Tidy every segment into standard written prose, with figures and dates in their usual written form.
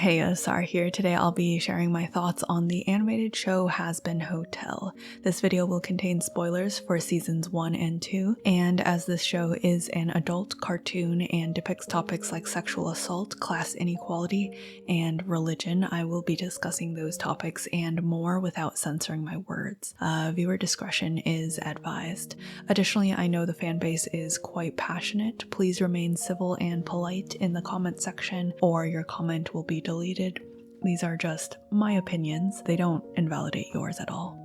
Hey, Asar here. Today I'll be sharing my thoughts on the animated show Hazbin Hotel. This video will contain spoilers for seasons 1 and 2, and as this show is an adult cartoon and depicts topics like sexual assault, class inequality, and religion, I will be discussing those topics and more without censoring my words. Viewer discretion is advised. Additionally, I know the fan base is quite passionate. Please remain civil and polite in the comment section, or your comment will be deleted. These are just my opinions. They don't invalidate yours at all.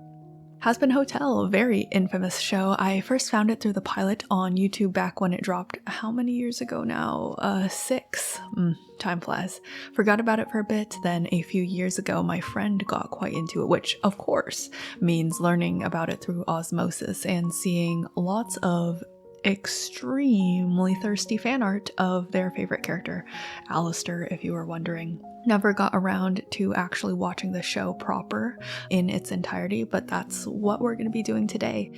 Hazbin Hotel, a very infamous show. I first found it through the pilot on YouTube back when it dropped how many years ago now? 6. Time flies. Forgot about it for a bit, then a few years ago my friend got quite into it, which of course means learning about it through osmosis and seeing lots of extremely thirsty fan art of their favorite character, Alistair, if you were wondering. Never got around to actually watching the show proper in its entirety, but that's what we're going to be doing today.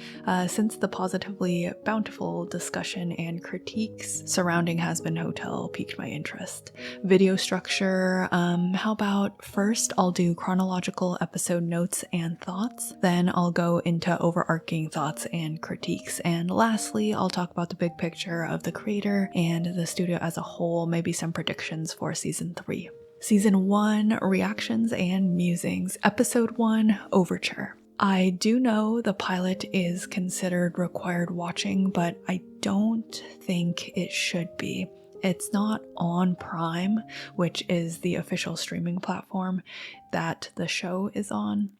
Since the positively bountiful discussion and critiques surrounding Hazbin Hotel piqued my interest. Video structure, how about first I'll do chronological episode notes and thoughts, then I'll go into overarching thoughts and critiques, and lastly I'll talk about the big picture of the creator and the studio as a whole, maybe some predictions for season 3. Season 1, reactions and musings. Episode 1, Overture. I do know the pilot is considered required watching, but I don't think it should be. It's not on Prime, which is the official streaming platform that the show is on.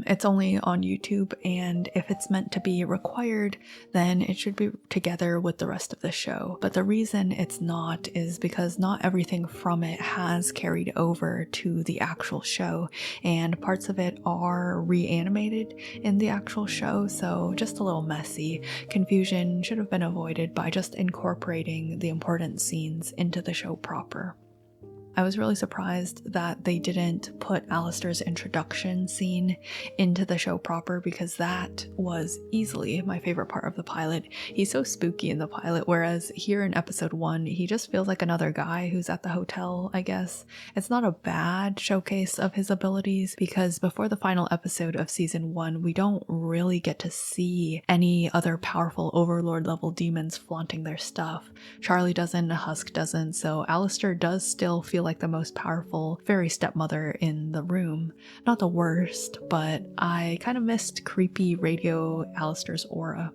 It's only on YouTube, and if it's meant to be required, then it should be together with the rest of the show. But the reason it's not is because not everything from it has carried over to the actual show, and parts of it are reanimated in the actual show, so just a little messy. Confusion should have been avoided by just incorporating the important scenes into the show proper. I was really surprised that they didn't put Alistair's introduction scene into the show proper, because that was easily my favorite part of the pilot. He's so spooky in the pilot, whereas here in episode 1, he just feels like another guy who's at the hotel, I guess. It's not a bad showcase of his abilities, because before the final episode of season 1, we don't really get to see any other powerful overlord level demons flaunting their stuff. Charlie doesn't, Husk doesn't, so Alistair does still feel like the most powerful fairy stepmother in the room. Not the worst, but I kind of missed creepy radio Alistair's aura.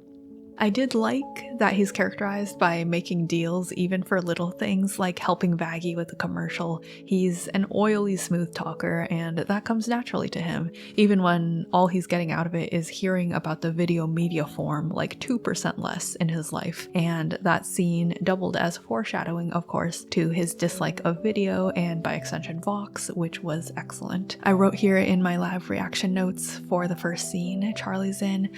I did like that he's characterized by making deals even for little things like helping Vaggie with a commercial. He's an oily smooth talker, and that comes naturally to him, even when all he's getting out of it is hearing about the video media form like 2% less in his life. And that scene doubled as foreshadowing, of course, to his dislike of video and by extension Vox, which was excellent. I wrote here in my live reaction notes for the first scene Charlie's in,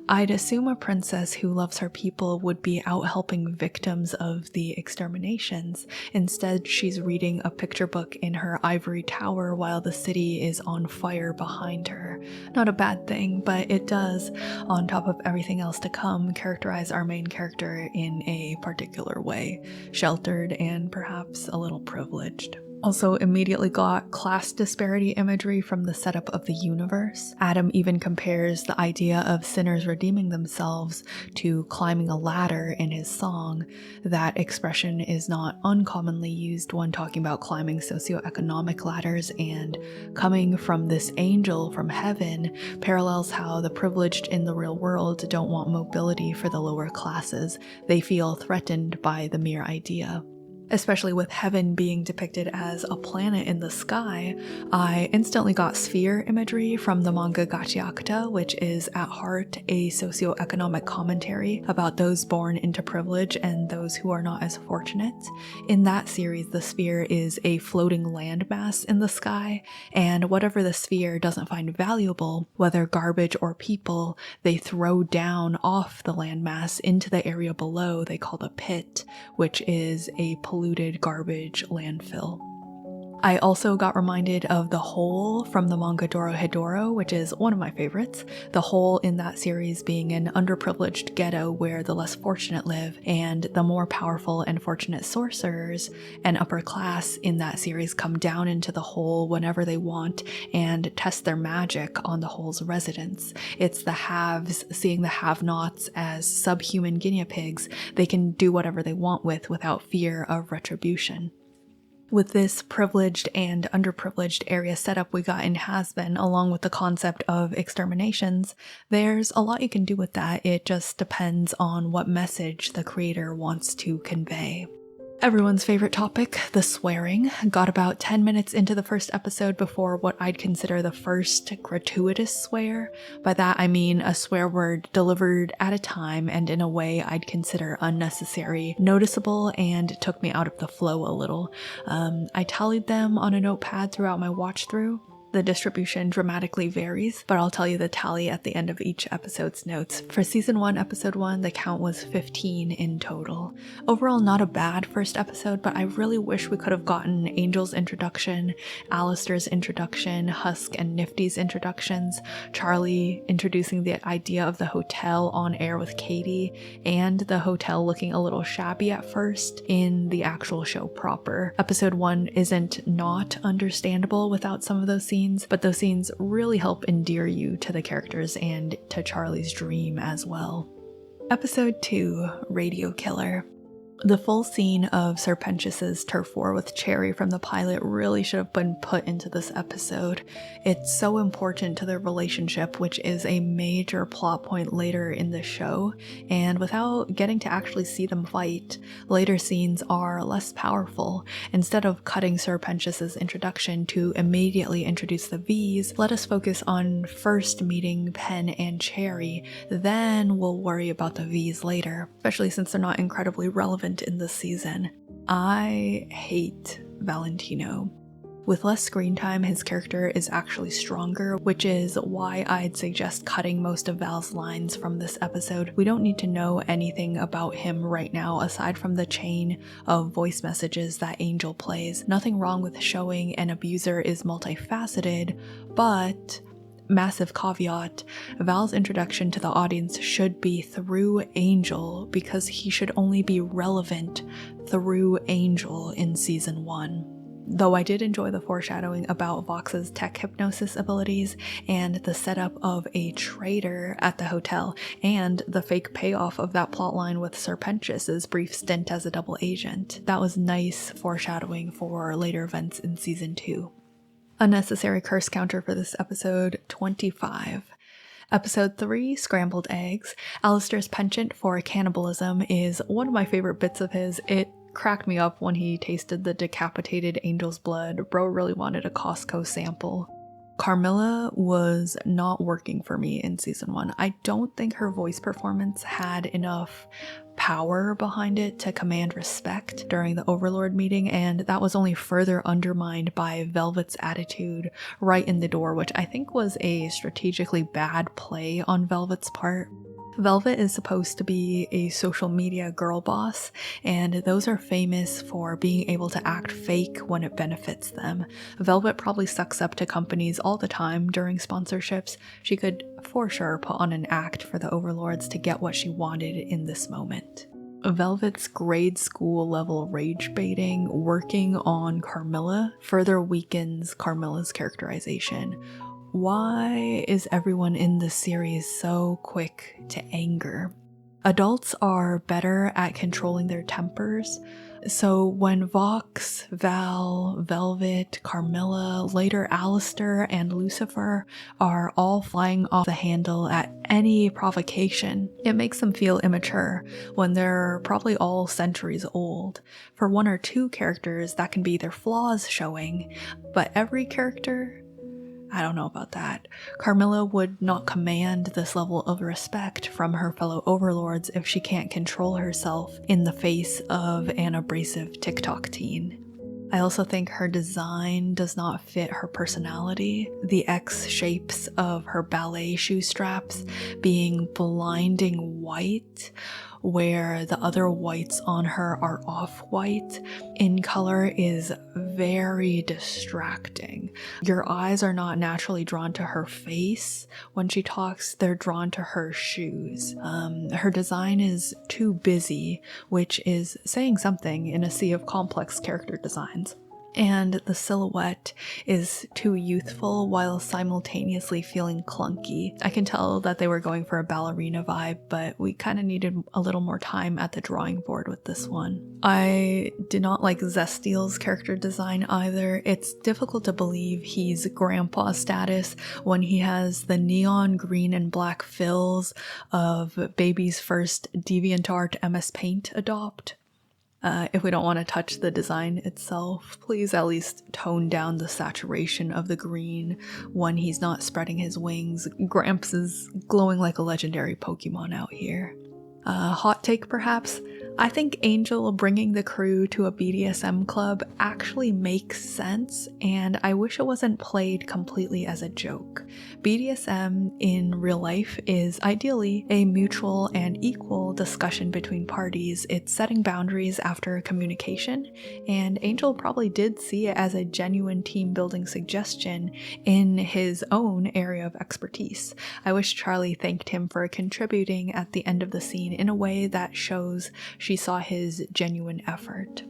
I'd assume a princess who loves her people would be out helping victims of the exterminations. Instead, she's reading a picture book in her ivory tower while the city is on fire behind her. Not a bad thing, but it does, on top of everything else to come, characterize our main character in a particular way, sheltered and perhaps a little privileged. Also immediately got class disparity imagery from the setup of the universe. Adam even compares the idea of sinners redeeming themselves to climbing a ladder in his song. That expression is not uncommonly used when talking about climbing socioeconomic ladders, and coming from this angel from heaven parallels how the privileged in the real world don't want mobility for the lower classes. They feel threatened by the mere idea. Especially with heaven being depicted as a planet in the sky, I instantly got sphere imagery from the manga Gachiakuta, which is at heart a socioeconomic commentary about those born into privilege and those who are not as fortunate. In that series, the sphere is a floating landmass in the sky, and whatever the sphere doesn't find valuable, whether garbage or people, they throw down off the landmass into the area below they call the pit, which is a polluted garbage landfill. I also got reminded of the hole from the manga Dorohedoro, which is one of my favorites. The hole in that series being an underprivileged ghetto where the less fortunate live, and the more powerful and fortunate sorcerers and upper class in that series come down into the hole whenever they want and test their magic on the hole's residents. It's the haves seeing the have-nots as subhuman guinea pigs they can do whatever they want with without fear of retribution. With this privileged and underprivileged area setup we got in Hazbin, along with the concept of exterminations, there's a lot you can do with that. It just depends on what message the creator wants to convey. Everyone's favorite topic, the swearing, got about 10 minutes into the first episode before what I'd consider the first gratuitous swear. By that I mean a swear word delivered at a time and in a way I'd consider unnecessary, noticeable, and took me out of the flow a little. I tallied them on a notepad throughout my watch through. The distribution dramatically varies, but I'll tell you the tally at the end of each episode's notes. For Season 1, Episode 1, the count was 15 in total. Overall, not a bad first episode, but I really wish we could have gotten Angel's introduction, Alistair's introduction, Husk and Nifty's introductions, Charlie introducing the idea of the hotel on air with Katie, and the hotel looking a little shabby at first in the actual show proper. Episode 1 isn't not understandable without some of those scenes, but those scenes really help endear you to the characters and to Charlie's dream as well. Episode 2, Radio Killer. The full scene of Sir Pentius's turf war with Cherry from the pilot really should have been put into this episode. It's so important to their relationship, which is a major plot point later in the show, and without getting to actually see them fight, later scenes are less powerful. Instead of cutting Sir Pentius's introduction to immediately introduce the V's, let us focus on first meeting Pen and Cherry, then we'll worry about the V's later, especially since they're not incredibly relevant in this season. I hate Valentino. With less screen time, his character is actually stronger, which is why I'd suggest cutting most of Val's lines from this episode. We don't need to know anything about him right now aside from the chain of voice messages that Angel plays. Nothing wrong with showing an abuser is multifaceted, but massive caveat, Val's introduction to the audience should be through Angel because he should only be relevant through Angel in Season 1. Though I did enjoy the foreshadowing about Vox's tech hypnosis abilities and the setup of a traitor at the hotel and the fake payoff of that plotline with Sir Pentius's brief stint as a double agent. That was nice foreshadowing for later events in Season 2. Unnecessary curse counter for this episode, 25. Episode 3, Scrambled Eggs. Alistair's penchant for cannibalism is one of my favorite bits of his. It cracked me up when he tasted the decapitated angel's blood. Bro really wanted a Costco sample. Carmilla was not working for me in Season 1. I don't think her voice performance had enough power behind it to command respect during the Overlord meeting, and that was only further undermined by Velvet's attitude right in the door, which I think was a strategically bad play on Velvet's part. Velvet is supposed to be a social media girl boss, and those are famous for being able to act fake when it benefits them. Velvet probably sucks up to companies all the time during sponsorships. She could for sure put on an act for the Overlords to get what she wanted in this moment. Velvet's grade school level rage baiting working on Carmilla further weakens Carmilla's characterization. Why is everyone in this series so quick to anger? Adults are better at controlling their tempers, so when Vox, Val, Velvet, Carmilla, later Alistair, and Lucifer are all flying off the handle at any provocation, it makes them feel immature when they're probably all centuries old. For one or two characters, that can be their flaws showing, but every character, I don't know about that. Carmilla would not command this level of respect from her fellow overlords if she can't control herself in the face of an abrasive TikTok teen. I also think her design does not fit her personality. The X shapes of her ballet shoe straps being blinding white where the other whites on her are off-white, in color is very distracting. Your eyes are not naturally drawn to her face when she talks, they're drawn to her shoes. Her design is too busy, which is saying something in a sea of complex character designs. And the silhouette is too youthful while simultaneously feeling clunky. I can tell that they were going for a ballerina vibe, but we kind of needed a little more time at the drawing board with this one. I did not like Zestiel's character design either. It's difficult to believe he's grandpa status when he has the neon green and black fills of Baby's first DeviantArt MS Paint adopt. If we don't want to touch the design itself, please at least tone down the saturation of the green when he's not spreading his wings. Gramps is glowing like a legendary Pokemon out here. Hot take perhaps? I think Angel bringing the crew to a BDSM club actually makes sense, and I wish it wasn't played completely as a joke. BDSM in real life is ideally a mutual and equal discussion between parties. It's setting boundaries after communication, and Angel probably did see it as a genuine team-building suggestion in his own area of expertise. I wish Charlie thanked him for contributing at the end of the scene in a way that shows she saw his genuine effort.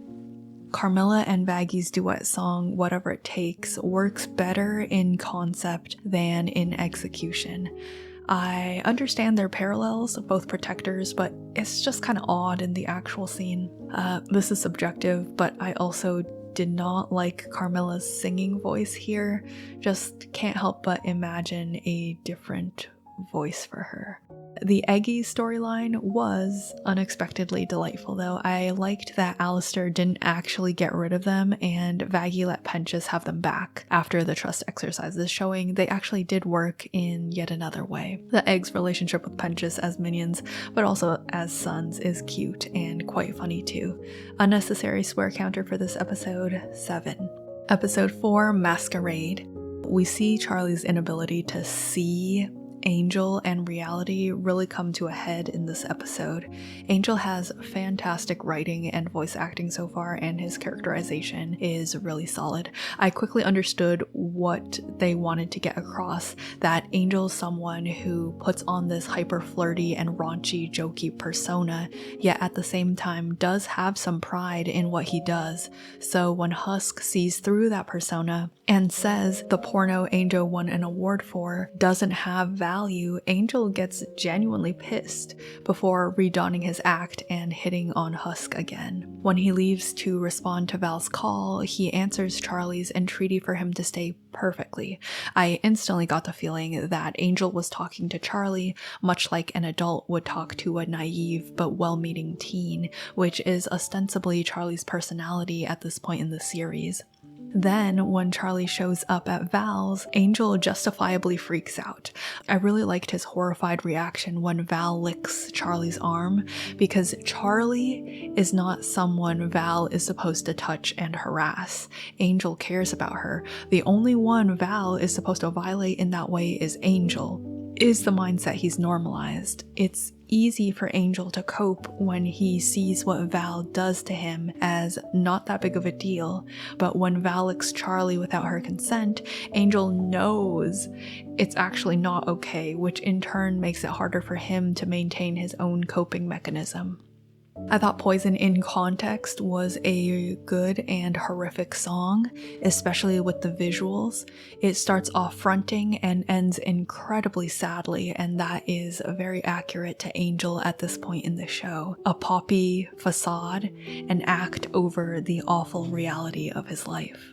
Carmilla and Baggy's duet song, Whatever It Takes, works better in concept than in execution. I understand their parallels, both protectors, but it's just kind of odd in the actual scene. This is subjective, but I also did not like Carmilla's singing voice here. Just can't help but imagine a different voice for her. The Eggy storyline was unexpectedly delightful though. I liked that Alistair didn't actually get rid of them and Vaggie let Penchus have them back after the trust exercises, showing they actually did work in yet another way. The Egg's relationship with Penchus as minions, but also as sons, is cute and quite funny too. Unnecessary swear counter for this episode, 7. Episode 4, Masquerade. We see Charlie's inability to see Angel and reality really come to a head in this episode. Angel has fantastic writing and voice acting so far, and his characterization is really solid. I quickly understood what they wanted to get across, that Angel's someone who puts on this hyper flirty and raunchy, jokey persona, yet at the same time does have some pride in what he does. So when Husk sees through that persona and says the porno Angel won an award for doesn't have value, Angel gets genuinely pissed before redonning his act and hitting on Husk again. When he leaves to respond to Val's call, he answers Charlie's entreaty for him to stay perfectly. I instantly got the feeling that Angel was talking to Charlie much like an adult would talk to a naive but well-meaning teen, which is ostensibly Charlie's personality at this point in the series. Then, when Charlie shows up at Val's, Angel justifiably freaks out. I really liked his horrified reaction when Val licks Charlie's arm, because Charlie is not someone Val is supposed to touch and harass. Angel cares about her. The only one Val is supposed to violate in that way is Angel, is the mindset he's normalized. It's easy for Angel to cope when he sees what Val does to him as not that big of a deal, but when Val licks Charlie without her consent, Angel knows it's actually not okay, which in turn makes it harder for him to maintain his own coping mechanism. I thought Poison in Context was a good and horrific song, especially with the visuals. It starts off fronting and ends incredibly sadly, and that is very accurate to Angel at this point in the show. A poppy facade, an act over the awful reality of his life.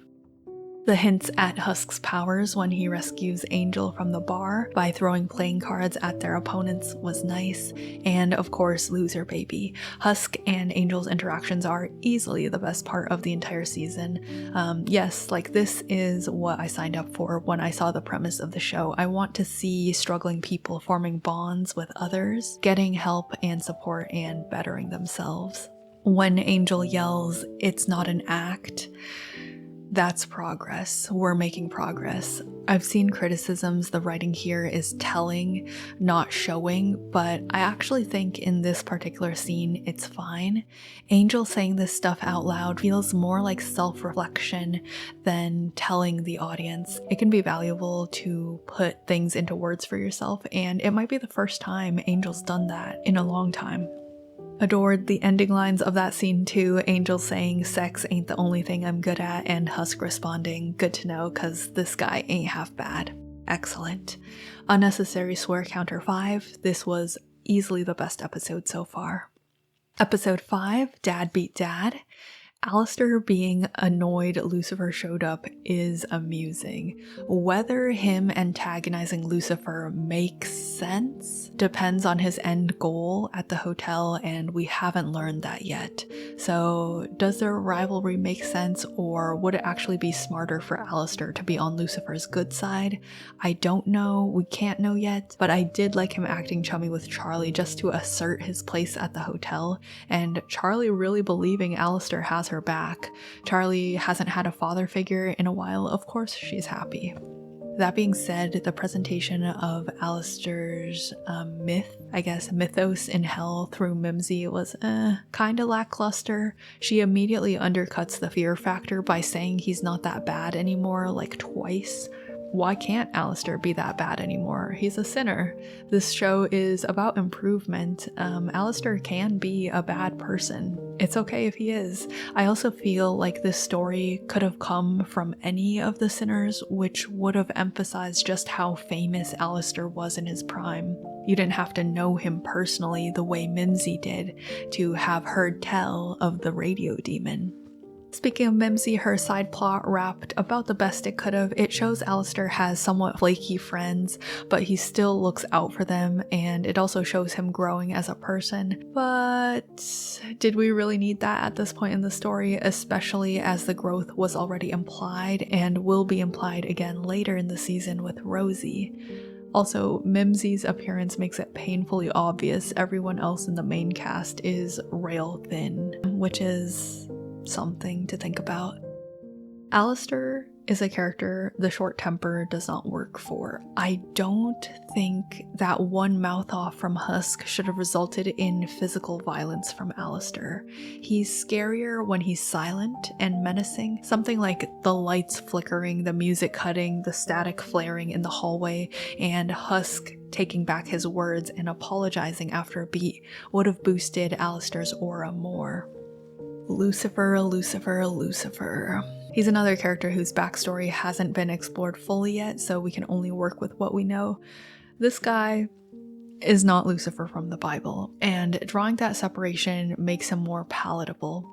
The hints at Husk's powers when he rescues Angel from the bar by throwing playing cards at their opponents was nice, and of course Loser Baby. Husk and Angel's interactions are easily the best part of the entire season. Yes, like this is what I signed up for when I saw the premise of the show. I want to see struggling people forming bonds with others, getting help and support, and bettering themselves. When Angel yells, "It's not an act," that's progress. We're making progress. I've seen criticisms the writing here is telling, not showing, but I actually think in this particular scene it's fine. Angel saying this stuff out loud feels more like self-reflection than telling the audience. It can be valuable to put things into words for yourself, and it might be the first time Angel's done that in a long time. Adored the ending lines of that scene too, Angel saying sex ain't the only thing I'm good at, and Husk responding, good to know cause this guy ain't half bad. Excellent. Unnecessary swear counter 5, this was easily the best episode so far. Episode 5, Dad Beat Dad. Alistair being annoyed Lucifer showed up is amusing. Whether him antagonizing Lucifer makes sense depends on his end goal at the hotel, and we haven't learned that yet. So does their rivalry make sense, or would it actually be smarter for Alistair to be on Lucifer's good side? I don't know, we can't know yet, but I did like him acting chummy with Charlie just to assert his place at the hotel, and Charlie really believing Alistair has her back. Charlie hasn't had a father figure in a while, of course she's happy. That being said, the presentation of Alistair's mythos in hell through Mimsy was kinda lackluster. She immediately undercuts the fear factor by saying he's not that bad anymore like twice. Why can't Alistair be that bad anymore? He's a sinner. This show is about improvement. Alistair can be a bad person. It's okay if he is. I also feel like this story could have come from any of the sinners, which would have emphasized just how famous Alistair was in his prime. You didn't have to know him personally the way Mimsy did to have heard tell of the radio demon. Speaking of Mimsy, her side plot wrapped about the best it could have. It shows Alistair has somewhat flaky friends, but he still looks out for them, and it also shows him growing as a person. But did we really need that at this point in the story, especially as the growth was already implied and will be implied again later in the season with Rosie? Also, Mimsy's appearance makes it painfully obvious everyone else in the main cast is rail thin, which is something to think about. Alistair is a character the short temper does not work for. I don't think that one mouth off from Husk should have resulted in physical violence from Alistair. He's scarier when he's silent and menacing, something like the lights flickering, the music cutting, the static flaring in the hallway, and Husk taking back his words and apologizing after a beat would have boosted Alistair's aura more. Lucifer, Lucifer, Lucifer. He's another character whose backstory hasn't been explored fully yet, so we can only work with what we know. This guy is not Lucifer from the Bible, and drawing that separation makes him more palatable.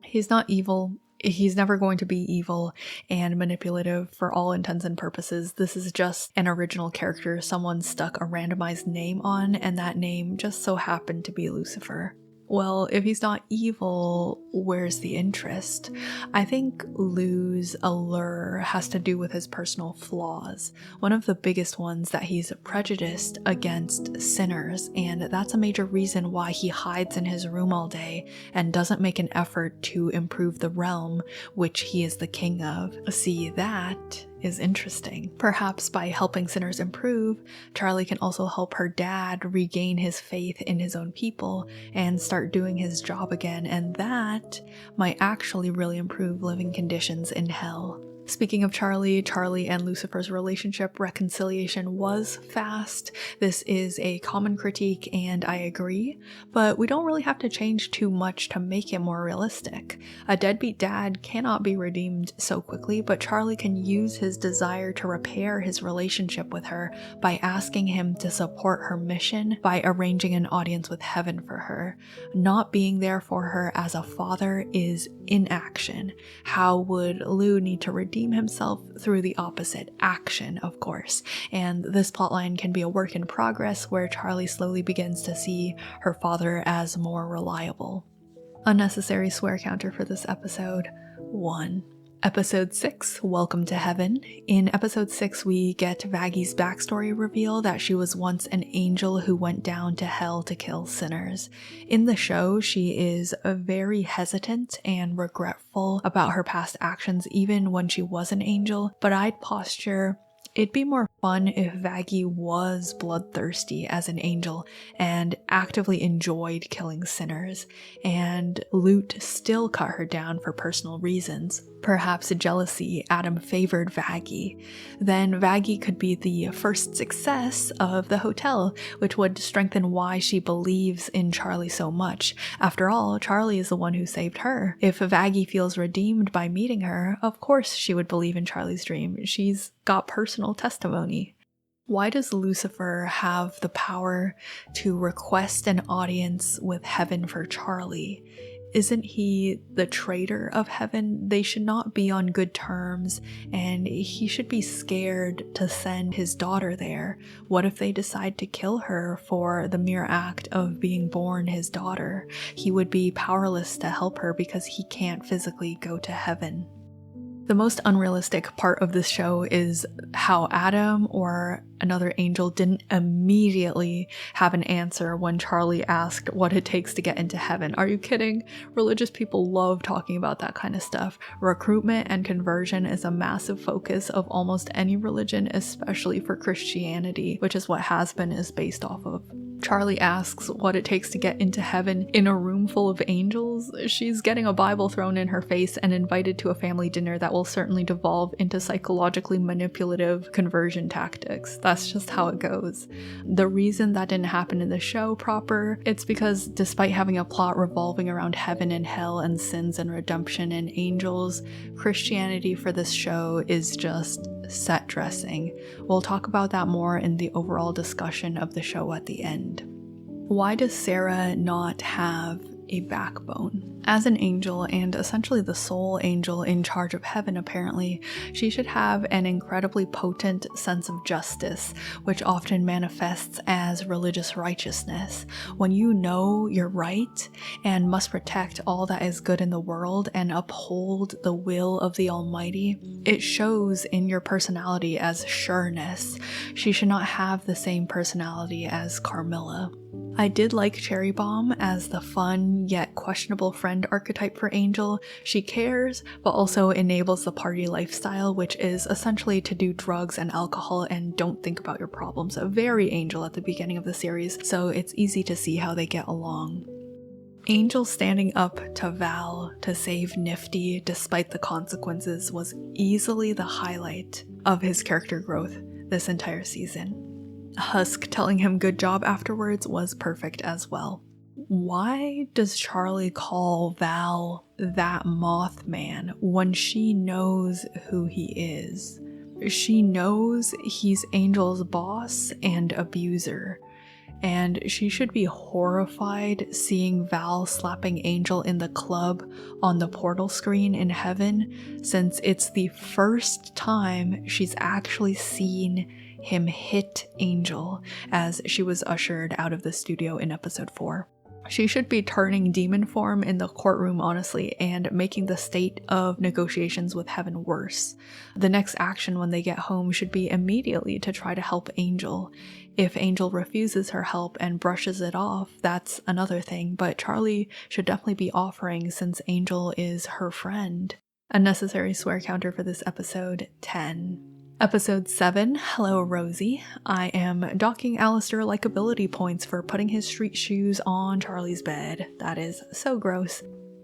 He's not evil. He's never going to be evil and manipulative for all intents and purposes. This is just an original character someone stuck a randomized name on, and that name just so happened to be Lucifer. Well, if he's not evil, where's the interest? I think Lou's allure has to do with his personal flaws. One of the biggest ones that he's prejudiced against sinners, and that's a major reason why he hides in his room all day and doesn't make an effort to improve the realm which he is the king of. See, that is interesting. Perhaps by helping sinners improve, Charlie can also help her dad regain his faith in his own people and start doing his job again, and that might actually really improve living conditions in hell. Speaking of Charlie and Lucifer's relationship, reconciliation was fast. This is a common critique and I agree, but we don't really have to change too much to make it more realistic. A deadbeat dad cannot be redeemed so quickly, but Charlie can use his desire to repair his relationship with her by asking him to support her mission by arranging an audience with heaven for her. Not being there for her as a father is inaction. How would Lou need to redeem himself? Through the opposite, action, of course. And this plotline can be a work in progress where Charlie slowly begins to see her father as more reliable. Unnecessary swear counter for this episode, 1. Episode 6, Welcome to Heaven. In episode 6, we get Vaggie's backstory reveal that she was once an angel who went down to hell to kill sinners. In the show, she is very hesitant and regretful about her past actions even when she was an angel, but I'd posture It'd be more fun if Vaggie was bloodthirsty as an angel and actively enjoyed killing sinners, and Lute still cut her down for personal reasons. Perhaps jealousy, Adam favored Vaggie. Then Vaggie could be the first success of the hotel, which would strengthen why she believes in Charlie so much. After all, Charlie is the one who saved her. If Vaggie feels redeemed by meeting her, of course she would believe in Charlie's dream. She's got personal testimony. Why does Lucifer have the power to request an audience with heaven for Charlie? Isn't he the traitor of heaven? They should not be on good terms, and he should be scared to send his daughter there. What if they decide to kill her for the mere act of being born his daughter? He would be powerless to help her because he can't physically go to heaven. The most unrealistic part of this show is how Adam or another angel didn't immediately have an answer when Charlie asked what it takes to get into heaven. Are you kidding? Religious people love talking about that kind of stuff. Recruitment and conversion is a massive focus of almost any religion, especially for Christianity, which is what Hazbin is based off of. Charlie asks what it takes to get into heaven in a room full of angels. She's getting a Bible thrown in her face and invited to a family dinner that will certainly devolve into psychologically manipulative conversion tactics. That's just how it goes. The reason that didn't happen in the show proper, it's because despite having a plot revolving around heaven and hell and sins and redemption and angels, Christianity for this show is just set dressing. We'll talk about that more in the overall discussion of the show at the end. Why does Sarah not have a backbone? As an angel, and essentially the sole angel in charge of heaven apparently, she should have an incredibly potent sense of justice, which often manifests as religious righteousness. When you know you're right and must protect all that is good in the world and uphold the will of the Almighty, it shows in your personality as sureness. She should not have the same personality as Carmilla. I did like Cherry Bomb as the fun yet questionable friend archetype for Angel. She cares, but also enables the party lifestyle, which is essentially to do drugs and alcohol and don't think about your problems. Very Angel at the beginning of the series, so it's easy to see how they get along. Angel standing up to Val to save Nifty despite the consequences was easily the highlight of his character growth this entire season. Husk telling him good job afterwards was perfect as well. Why does Charlie call Val that Mothman when she knows who he is? She knows he's Angel's boss and abuser, and she should be horrified seeing Val slapping Angel in the club on the portal screen in heaven, since it's the first time she's actually seen him hit Angel as she was ushered out of the studio in episode 4. She should be turning demon form in the courtroom, honestly, and making the state of negotiations with heaven worse. The next action when they get home should be immediately to try to help Angel. If Angel refuses her help and brushes it off, that's another thing, but Charlie should definitely be offering since Angel is her friend. Unnecessary swear counter for this episode, 10. Episode 7, Hello Rosie. I am docking Alistair likability points for putting his street shoes on Charlie's bed. That is so gross.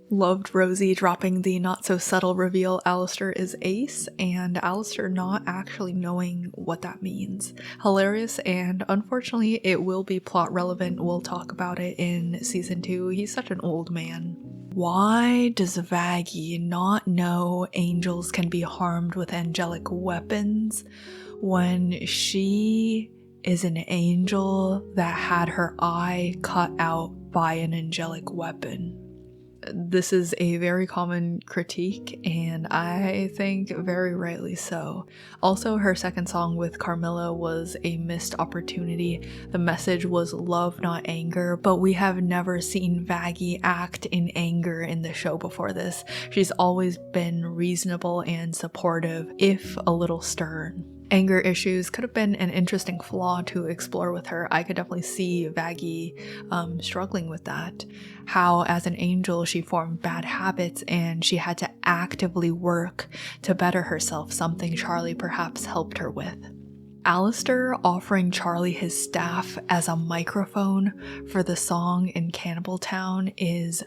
Loved Rosie dropping the not-so-subtle reveal Alistair is ace, and Alistair not actually knowing what that means. Hilarious, and unfortunately it will be plot relevant. We'll talk about it in season 2. He's such an old man. Why does Vaggie not know angels can be harmed with angelic weapons when she is an angel that had her eye cut out by an angelic weapon? This is a very common critique, and I think very rightly so. Also, her second song with Carmilla was a missed opportunity. The message was love, not anger, but we have never seen Vaggie act in anger in the show before this. She's always been reasonable and supportive, if a little stern. Anger issues could have been an interesting flaw to explore with her. I could definitely see Vaggie struggling with that. How as an angel she formed bad habits and she had to actively work to better herself, something Charlie perhaps helped her with. Alistair offering Charlie his staff as a microphone for the song in Cannibal Town is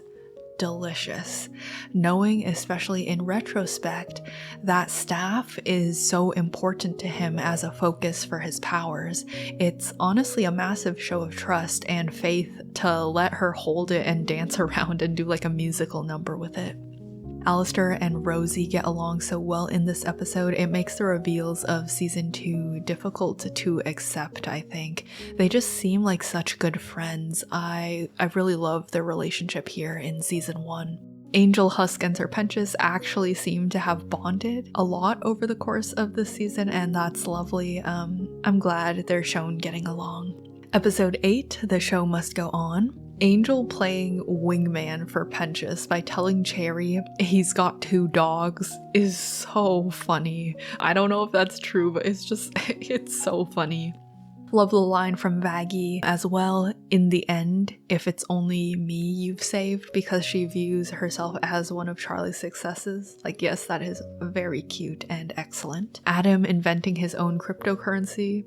delicious, knowing, especially in retrospect, that staff is so important to him as a focus for his powers. It's honestly a massive show of trust and faith to let her hold it and dance around and do like a musical number with it. Alistair and Rosie get along so well in this episode, it makes the reveals of season 2 difficult to accept, I think. They just seem like such good friends. I really love their relationship here in season 1. Angel, Husk, and Serpentius actually seem to have bonded a lot over the course of this season, and that's lovely. I'm glad they're shown getting along. Episode 8, The Show Must Go On. Angel playing wingman for Pentious by telling Cherry he's got 2 dogs is so funny. I don't know if that's true, but it's so funny. Love the line from Vaggie as well. In the end, if it's only me you've saved, because she views herself as one of Charlie's successes. Like, yes, that is very cute and excellent. Adam inventing his own cryptocurrency.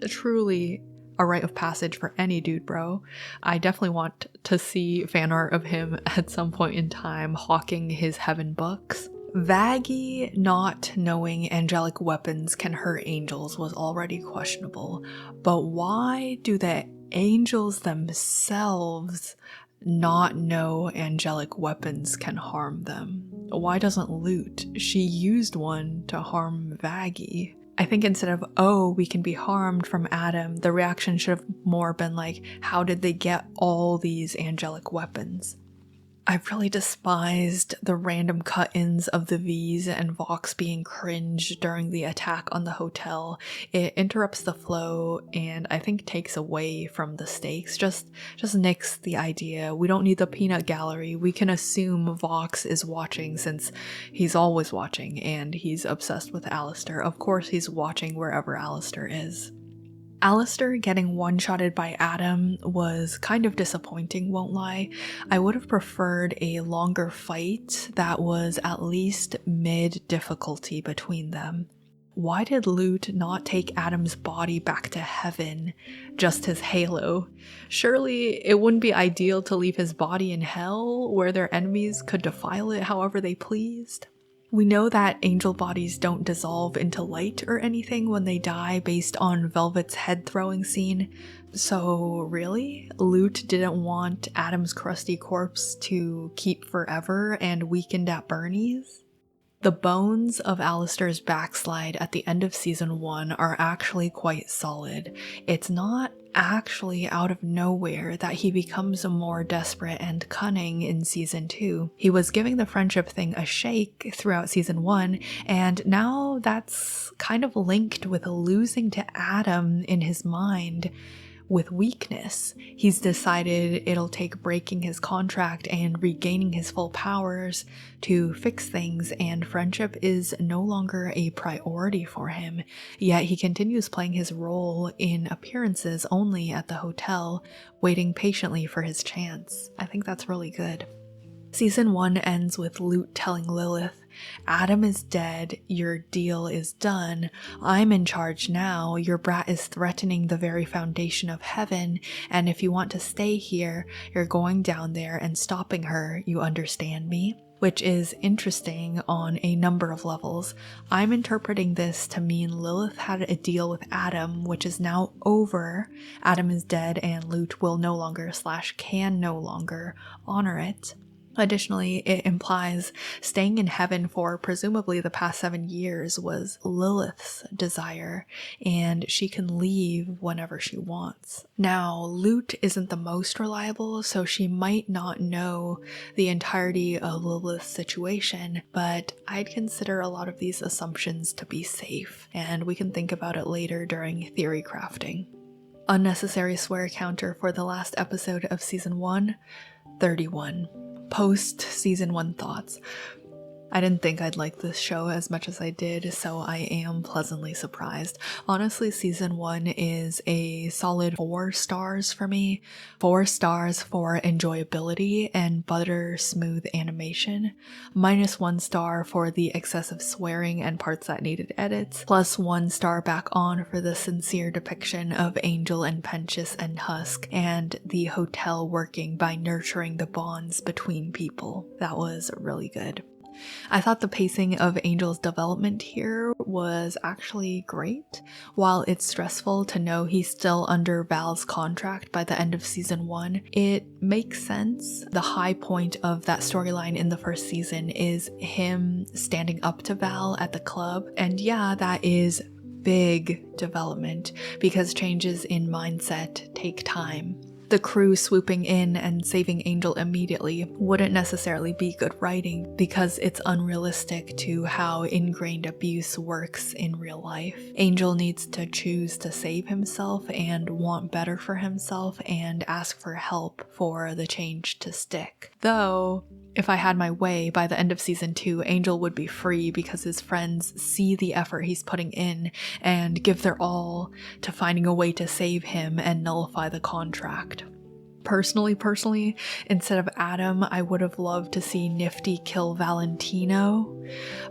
Truly a rite of passage for any dude bro. I definitely want to see fan art of him at some point in time hawking his heaven books. Vaggie not knowing angelic weapons can hurt angels was already questionable, but why do the angels themselves not know angelic weapons can harm them? Why doesn't Lute? She used one to harm Vaggie. I think instead of, oh, we can be harmed from Adam, the reaction should have more been like, how did they get all these angelic weapons? I've really despised the random cut-ins of the V's and Vox being cringe during the attack on the hotel. It interrupts the flow and I think takes away from the stakes. Just nix the idea. We don't need the peanut gallery. We can assume Vox is watching since he's always watching and he's obsessed with Alistair. Of course he's watching wherever Alistair is. Alistair getting one-shotted by Adam was kind of disappointing, won't lie. I would have preferred a longer fight that was at least mid-difficulty between them. Why did Lute not take Adam's body back to heaven, just his halo? Surely it wouldn't be ideal to leave his body in hell, where their enemies could defile it however they pleased? We know that angel bodies don't dissolve into light or anything when they die based on Velvet's head throwing scene. So really? Lute didn't want Adam's crusty corpse to keep forever and weakened at Bernie's? The bones of Alistair's backslide at the end of season 1 are actually quite solid. It's not actually out of nowhere that he becomes more desperate and cunning in season 2. He was giving the friendship thing a shake throughout season 1, and now that's kind of linked with losing to Adam in his mind. With weakness, he's decided it'll take breaking his contract and regaining his full powers to fix things, and friendship is no longer a priority for him, yet he continues playing his role in appearances only at the hotel, waiting patiently for his chance. I think that's really good. Season 1 ends with Lute telling Lilith, Adam is dead, your deal is done, I'm in charge now, your brat is threatening the very foundation of heaven, and if you want to stay here, you're going down there and stopping her, you understand me? Which is interesting on a number of levels. I'm interpreting this to mean Lilith had a deal with Adam, which is now over. Adam is dead and Lute will no longer / can no longer honor it. Additionally, it implies staying in heaven for presumably the past 7 years was Lilith's desire, and she can leave whenever she wants. Now, Lute isn't the most reliable, so she might not know the entirety of Lilith's situation, but I'd consider a lot of these assumptions to be safe, and we can think about it later during theory crafting. Unnecessary swear counter for the last episode of season 1, 31. Post season 1 thoughts. I didn't think I'd like this show as much as I did, so I am pleasantly surprised. Honestly, season 1 is a solid 4 stars for me. 4 stars for enjoyability and butter smooth animation, -1 star for the excessive swearing and parts that needed edits, +1 star back on for the sincere depiction of Angel and Penchis and Husk, and the hotel working by nurturing the bonds between people. That was really good. I thought the pacing of Angel's development here was actually great. While it's stressful to know he's still under Val's contract by the end of season 1, it makes sense. The high point of that storyline in the first season is him standing up to Val at the club, and yeah, that is big development because changes in mindset take time. The crew swooping in and saving Angel immediately wouldn't necessarily be good writing because it's unrealistic to how ingrained abuse works in real life. Angel needs to choose to save himself and want better for himself and ask for help for the change to stick. Though, if I had my way, by the end of season 2, Angel would be free because his friends see the effort he's putting in and give their all to finding a way to save him and nullify the contract. Personally, instead of Adam, I would have loved to see Nifty kill Valentino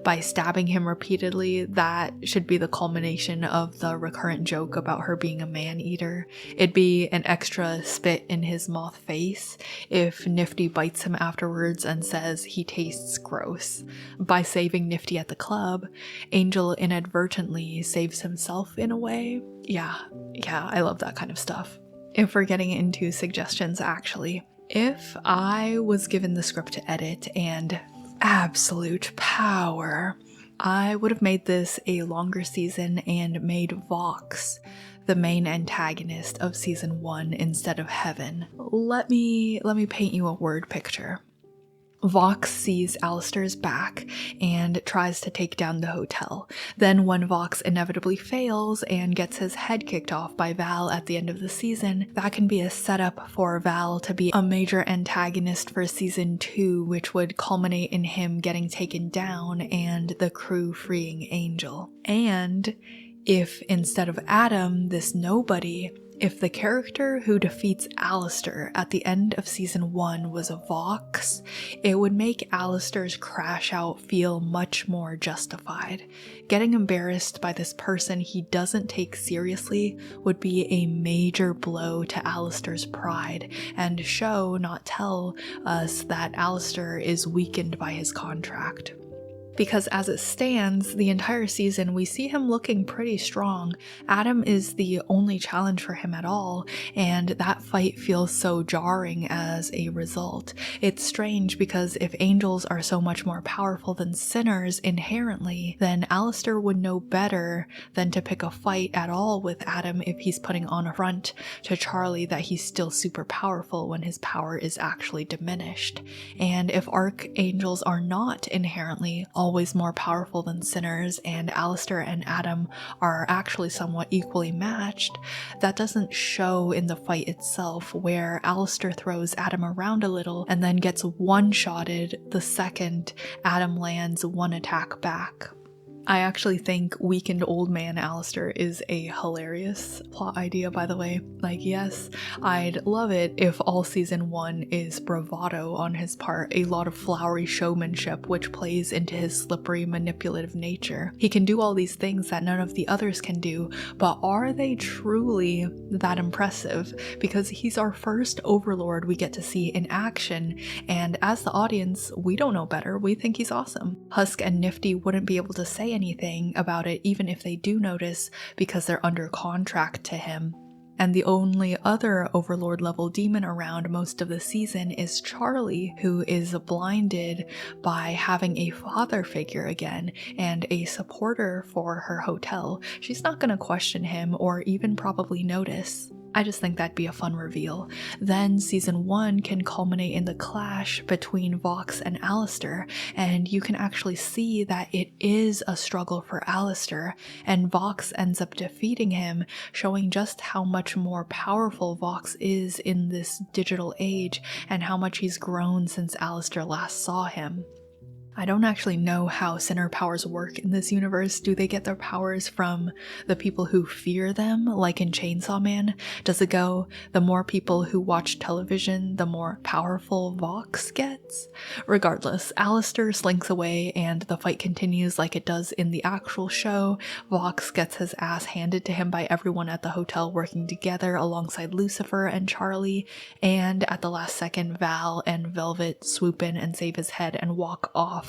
by stabbing him repeatedly. That should be the culmination of the recurrent joke about her being a man-eater. It'd be an extra spit in his moth face if Nifty bites him afterwards and says he tastes gross. By saving Nifty at the club, Angel inadvertently saves himself in a way. Yeah, I love that kind of stuff. If we're getting into suggestions, actually, if I was given the script to edit and absolute power, I would have made this a longer season and made Vox the main antagonist of season 1 instead of Heaven. Let me paint you a word picture. Vox sees Alistair's back and tries to take down the hotel. Then when Vox inevitably fails and gets his head kicked off by Val at the end of the season, that can be a setup for Val to be a major antagonist for season 2, which would culminate in him getting taken down and the crew freeing Angel. And if instead of Adam, this nobody, if the character who defeats Alistair at the end of season 1 was a Vox, it would make Alistair's crash out feel much more justified. Getting embarrassed by this person he doesn't take seriously would be a major blow to Alistair's pride and show, not tell, us that Alistair is weakened by his contract. Because as it stands, the entire season we see him looking pretty strong. Adam is the only challenge for him at all, and that fight feels so jarring as a result. It's strange because if angels are so much more powerful than sinners inherently, then Alistair would know better than to pick a fight at all with Adam if he's putting on a front to Charlie that he's still super powerful when his power is actually diminished. And if archangels are not inherently always more powerful than sinners and Alistair and Adam are actually somewhat equally matched, that doesn't show in the fight itself, where Alistair throws Adam around a little and then gets one-shotted the second Adam lands one attack back. I actually think weakened old man Alistair is a hilarious plot idea, by the way. Like, yes, I'd love it if all season 1 is bravado on his part, a lot of flowery showmanship which plays into his slippery, manipulative nature. He can do all these things that none of the others can do, but are they truly that impressive? Because he's our first overlord we get to see in action, and as the audience, we don't know better, we think he's awesome. Husk and Nifty wouldn't be able to say anything about it even if they do notice because they're under contract to him. And the only other overlord level demon around most of the season is Charlie, who is blinded by having a father figure again and a supporter for her hotel. She's not going to question him or even probably notice. I just think that'd be a fun reveal. Then season 1 can culminate in the clash between Vox and Alistair, and you can actually see that it is a struggle for Alistair, and Vox ends up defeating him, showing just how much more powerful Vox is in this digital age and how much he's grown since Alistair last saw him. I don't actually know how sinner powers work in this universe. Do they get their powers from the people who fear them, like in Chainsaw Man? Does it go, the more people who watch television, the more powerful Vox gets? Regardless, Alistair slinks away and the fight continues like it does in the actual show. Vox gets his ass handed to him by everyone at the hotel working together alongside Lucifer and Charlie, and at the last second, Val and Velvet swoop in and save his head and walk off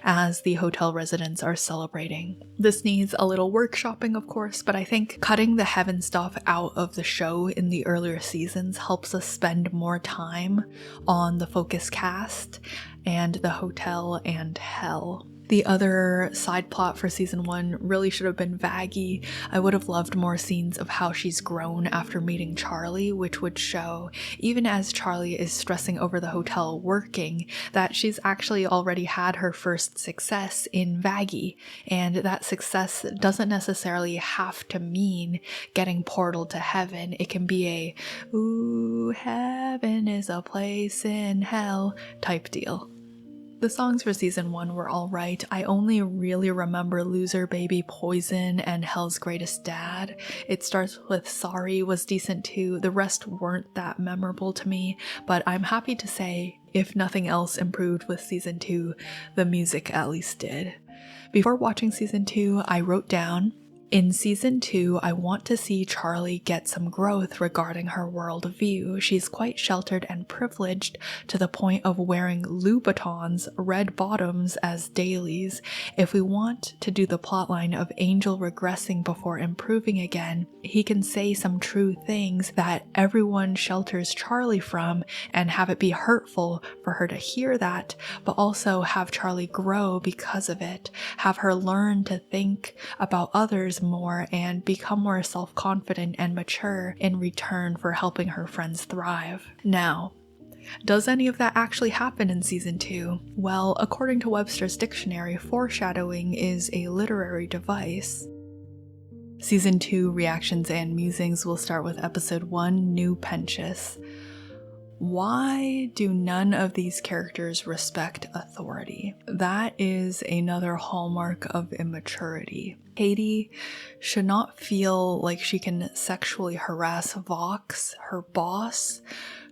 as the hotel residents are celebrating. This needs a little workshopping, of course, but I think cutting the heaven stuff out of the show in the earlier seasons helps us spend more time on the focus cast and the hotel and hell. The other side plot for season 1 really should have been Vaggie. I would have loved more scenes of how she's grown after meeting Charlie, which would show, even as Charlie is stressing over the hotel working, that she's actually already had her first success in Vaggie, and that success doesn't necessarily have to mean getting portaled to heaven. It can be a, ooh, heaven is a place in hell type deal. The songs for season 1 were alright. I only really remember Loser Baby Poison and Hell's Greatest Dad. It Starts With Sorry was decent too. The rest weren't that memorable to me, but I'm happy to say, if nothing else improved with season 2, the music at least did. Before watching season 2, I wrote down, in season 2, I want to see Charlie get some growth regarding her worldview. She's quite sheltered and privileged to the point of wearing Louboutins, red bottoms as dailies. If we want to do the plotline of Angel regressing before improving again, he can say some true things that everyone shelters Charlie from and have it be hurtful for her to hear that, but also have Charlie grow because of it, have her learn to think about others more and become more self-confident and mature in return for helping her friends thrive. Now, does any of that actually happen in season 2? Well, according to Webster's dictionary, foreshadowing is a literary device. Season 2 reactions and musings will start with episode 1, New Pensius. Why do none of these characters respect authority? That is another hallmark of immaturity. Katie should not feel like she can sexually harass Vox, her boss,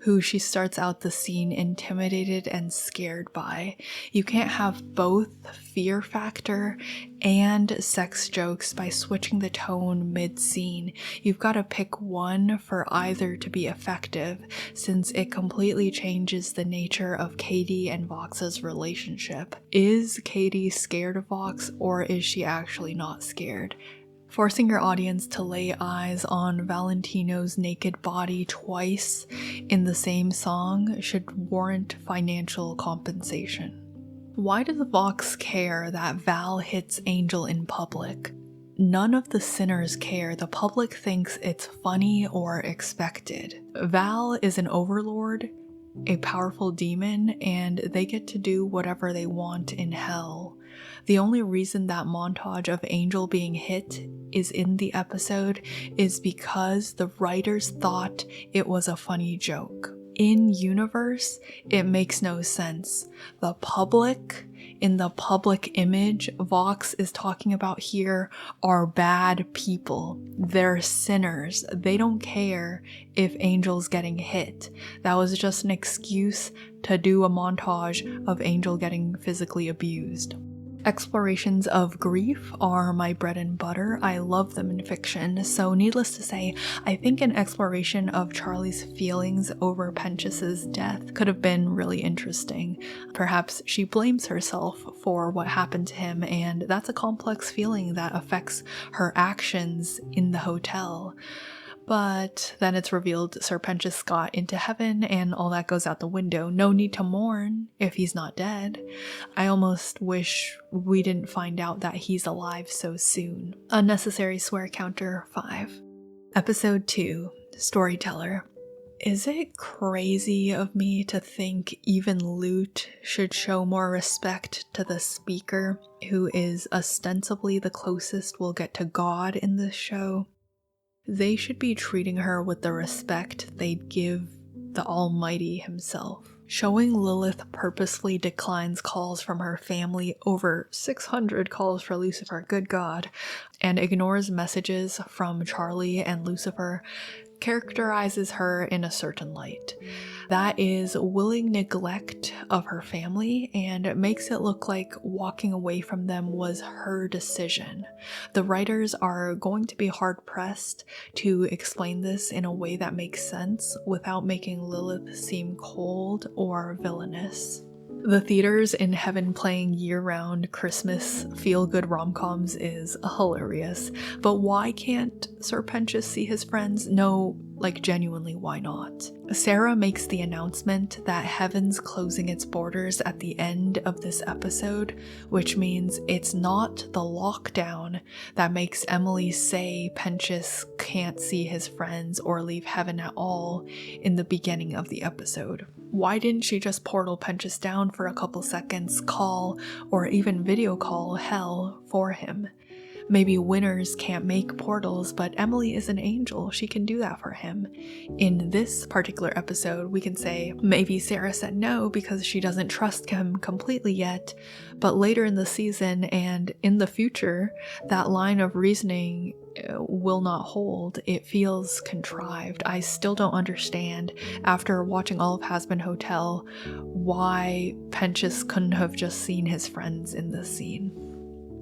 who she starts out the scene intimidated and scared by. You can't have both fear factor and sex jokes by switching the tone mid-scene. You've got to pick one for either to be effective, since it completely changes the nature of Katie and Vox's relationship. Is Katie scared of Vox, or is she actually not scared? Forcing your audience to lay eyes on Valentino's naked body twice in the same song should warrant financial compensation. Why does Vox care that Val hits Angel in public? None of the sinners care. The public thinks it's funny or expected. Val is an overlord, a powerful demon, and they get to do whatever they want in hell. The only reason that montage of Angel being hit is in the episode is because the writers thought it was a funny joke. In universe, it makes no sense. The public, in the public image Vox is talking about here, are bad people. They're sinners. They don't care if Angel's getting hit. That was just an excuse to do a montage of Angel getting physically abused. Explorations of grief are my bread and butter. I love them in fiction, so needless to say, I think an exploration of Charlie's feelings over Pensius's death could have been really interesting. Perhaps she blames herself for what happened to him, and that's a complex feeling that affects her actions in the hotel. But then it's revealed Sir Pensius got into heaven and all that goes out the window. No need to mourn if he's not dead. I almost wish we didn't find out that he's alive so soon. Unnecessary swear counter 5. Episode 2, Storyteller. Is it crazy of me to think even Lute should show more respect to the speaker, who is ostensibly the closest we'll get to God in this show? They should be treating her with the respect they'd give the Almighty himself. Showing Lilith purposefully declines calls from her family, over 600 calls for Lucifer, good God, and ignores messages from Charlie and Lucifer, characterizes her in a certain light. That is willing neglect of her family and makes it look like walking away from them was her decision. The writers are going to be hard-pressed to explain this in a way that makes sense without making Lilith seem cold or villainous. The theaters in heaven playing year-round Christmas feel-good rom-coms is hilarious, but why can't Sir Pentious see his friends? No, like genuinely, why not? Sarah makes the announcement that heaven's closing its borders at the end of this episode, which means it's not the lockdown that makes Emily say Pentious can't see his friends or leave heaven at all in the beginning of the episode. Why didn't she just portal Pentious down for a couple seconds, call, or even video call hell for him? Maybe winners can't make portals, but Emily is an angel. She can do that for him. In this particular episode, we can say maybe Sarah said no because she doesn't trust him completely yet, but later in the season and in the future, that line of reasoning will not hold. It feels contrived. I still don't understand, after watching all of Hazbin Hotel, why Pentious couldn't have just seen his friends in this scene.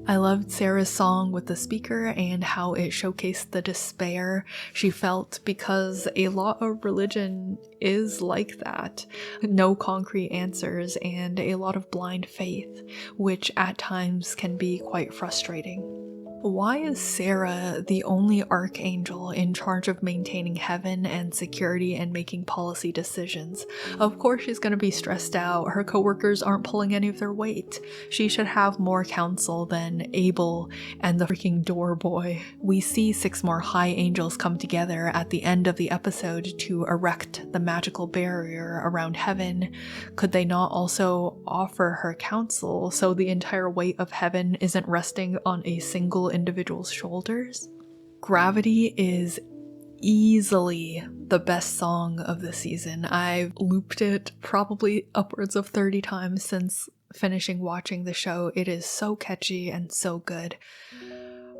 I loved Sarah's song with the speaker and how it showcased the despair she felt, because a lot of religion is like that. No concrete answers and a lot of blind faith, which at times can be quite frustrating. Why is Sarah the only archangel in charge of maintaining heaven and security and making policy decisions? Of course she's going to be stressed out. Her coworkers aren't pulling any of their weight. She should have more counsel than Abel and the freaking door boy. We see 6 more high angels come together at the end of the episode to erect the magical barrier around heaven. Could they not also offer her counsel so the entire weight of heaven isn't resting on a single individual's shoulders? Gravity is easily the best song of the season. I've looped it probably upwards of 30 times since finishing watching the show. It is so catchy and so good.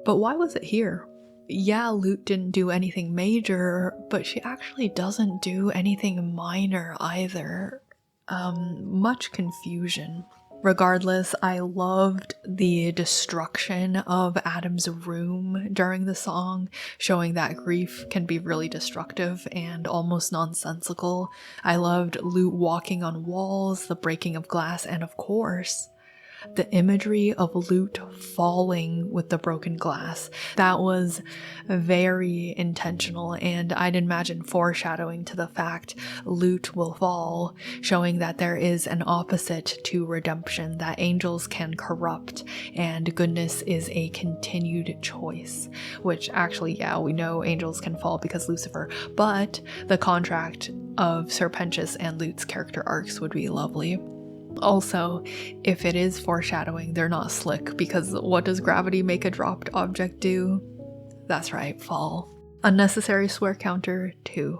But why was it here? Yeah, Lute didn't do anything major, but she actually doesn't do anything minor either. Much confusion. Regardless, I loved the destruction of Adam's room during the song, showing that grief can be really destructive and almost nonsensical. I loved Lute walking on walls, the breaking of glass, and of course, the imagery of Lute falling with the broken glass. That was very intentional, and I'd imagine foreshadowing to the fact Lute will fall, showing that there is an opposite to redemption, that angels can corrupt and goodness is a continued choice. Which actually, yeah, we know angels can fall because Lucifer, but the contract of Sir Pentious and Lute's character arcs would be lovely. Also, if it is foreshadowing, they're not slick, because what does gravity make a dropped object do? That's right, fall. Unnecessary swear counter 2.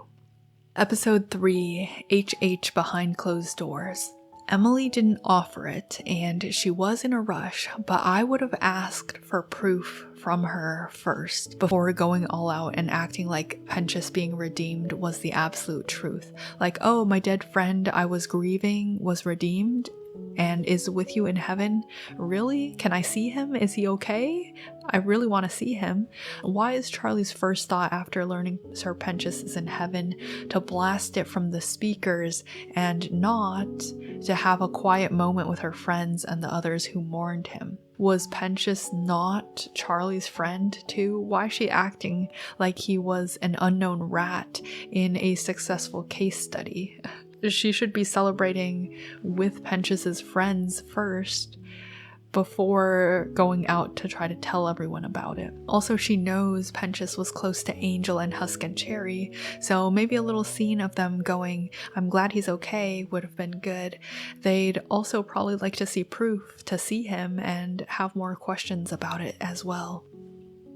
Episode 3, HH Behind Closed Doors. Emily didn't offer it, and she was in a rush, but I would have asked for proof from her first before going all out and acting like Pentious being redeemed was the absolute truth. Like, oh, my dead friend I was grieving was redeemed and is with you in heaven. Really? Can I see him? Is he okay? I really want to see him. Why is Charlie's first thought after learning Sir Pentious is in heaven to blast it from the speakers and not to have a quiet moment with her friends and the others who mourned him? Was Pentious not Charlie's friend too? Why is she acting like he was an unknown rat in a successful case study? She should be celebrating with Pentious's friends first before going out to try to tell everyone about it. Also, she knows Pentious was close to Angel and Husk and Cherry, so maybe a little scene of them going, I'm glad he's okay, would have been good. They'd also probably like to see proof to see him and have more questions about it as well.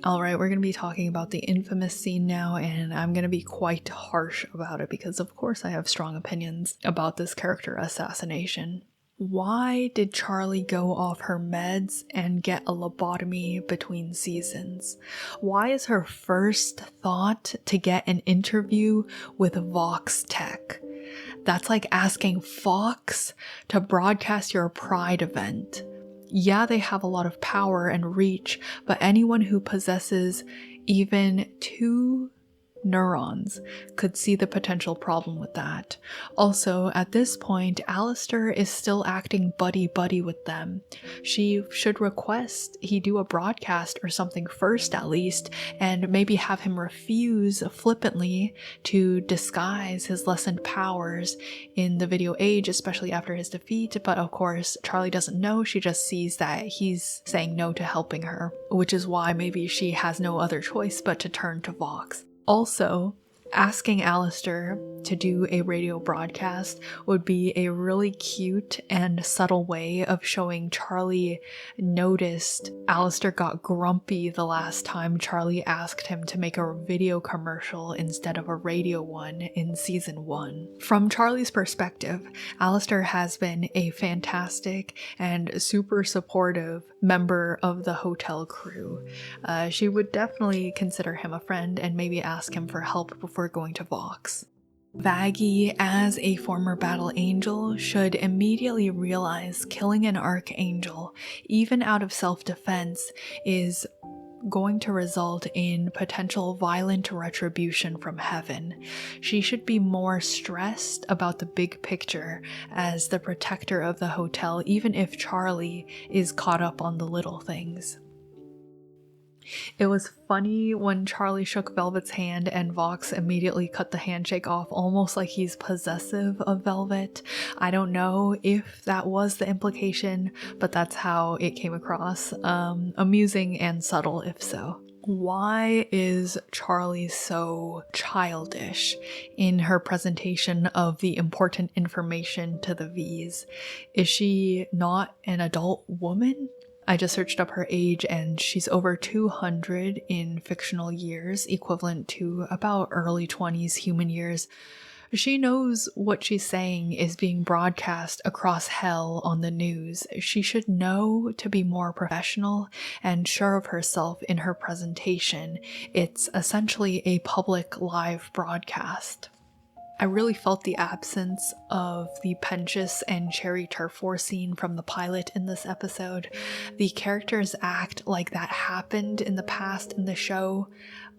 Alright, we're going to be talking about the infamous scene now, and I'm going to be quite harsh about it because of course I have strong opinions about this character assassination. Why did Charlie go off her meds and get a lobotomy between seasons? Why is her first thought to get an interview with Vox Tech? That's like asking Fox to broadcast your Pride event. Yeah, they have a lot of power and reach, but anyone who possesses even 2 neurons could see the potential problem with that. Also, at this point, Alistair is still acting buddy-buddy with them. She should request he do a broadcast or something first at least, and maybe have him refuse flippantly to disguise his lessened powers in the video age, especially after his defeat. But of course, Charlie doesn't know, she just sees that he's saying no to helping her, which is why maybe she has no other choice but to turn to Vox. Also, asking Alistair to do a radio broadcast would be a really cute and subtle way of showing Charlie noticed Alistair got grumpy the last time Charlie asked him to make a video commercial instead of a radio one in season 1. From Charlie's perspective, Alistair has been a fantastic and super supportive member of the hotel crew. She would definitely consider him a friend and maybe ask him for help before going to Vox. Vaggie, as a former battle angel, should immediately realize killing an archangel, even out of self-defense, is going to result in potential violent retribution from heaven. She should be more stressed about the big picture as the protector of the hotel, even if Charlie is caught up on the little things. It was funny when Charlie shook Velvet's hand and Vox immediately cut the handshake off, almost like he's possessive of Velvet. I don't know if that was the implication, but that's how it came across. Amusing and subtle if so. Why is Charlie so childish in her presentation of the important information to the V's? Is she not an adult woman? I just searched up her age and she's over 200 in fictional years, equivalent to about early 20s human years. She knows what she's saying is being broadcast across hell on the news. She should know to be more professional and sure of herself in her presentation. It's essentially a public live broadcast. I really felt the absence of the Pentious and Cherry Turf War scene from the pilot in this episode. The characters act like that happened in the past in the show,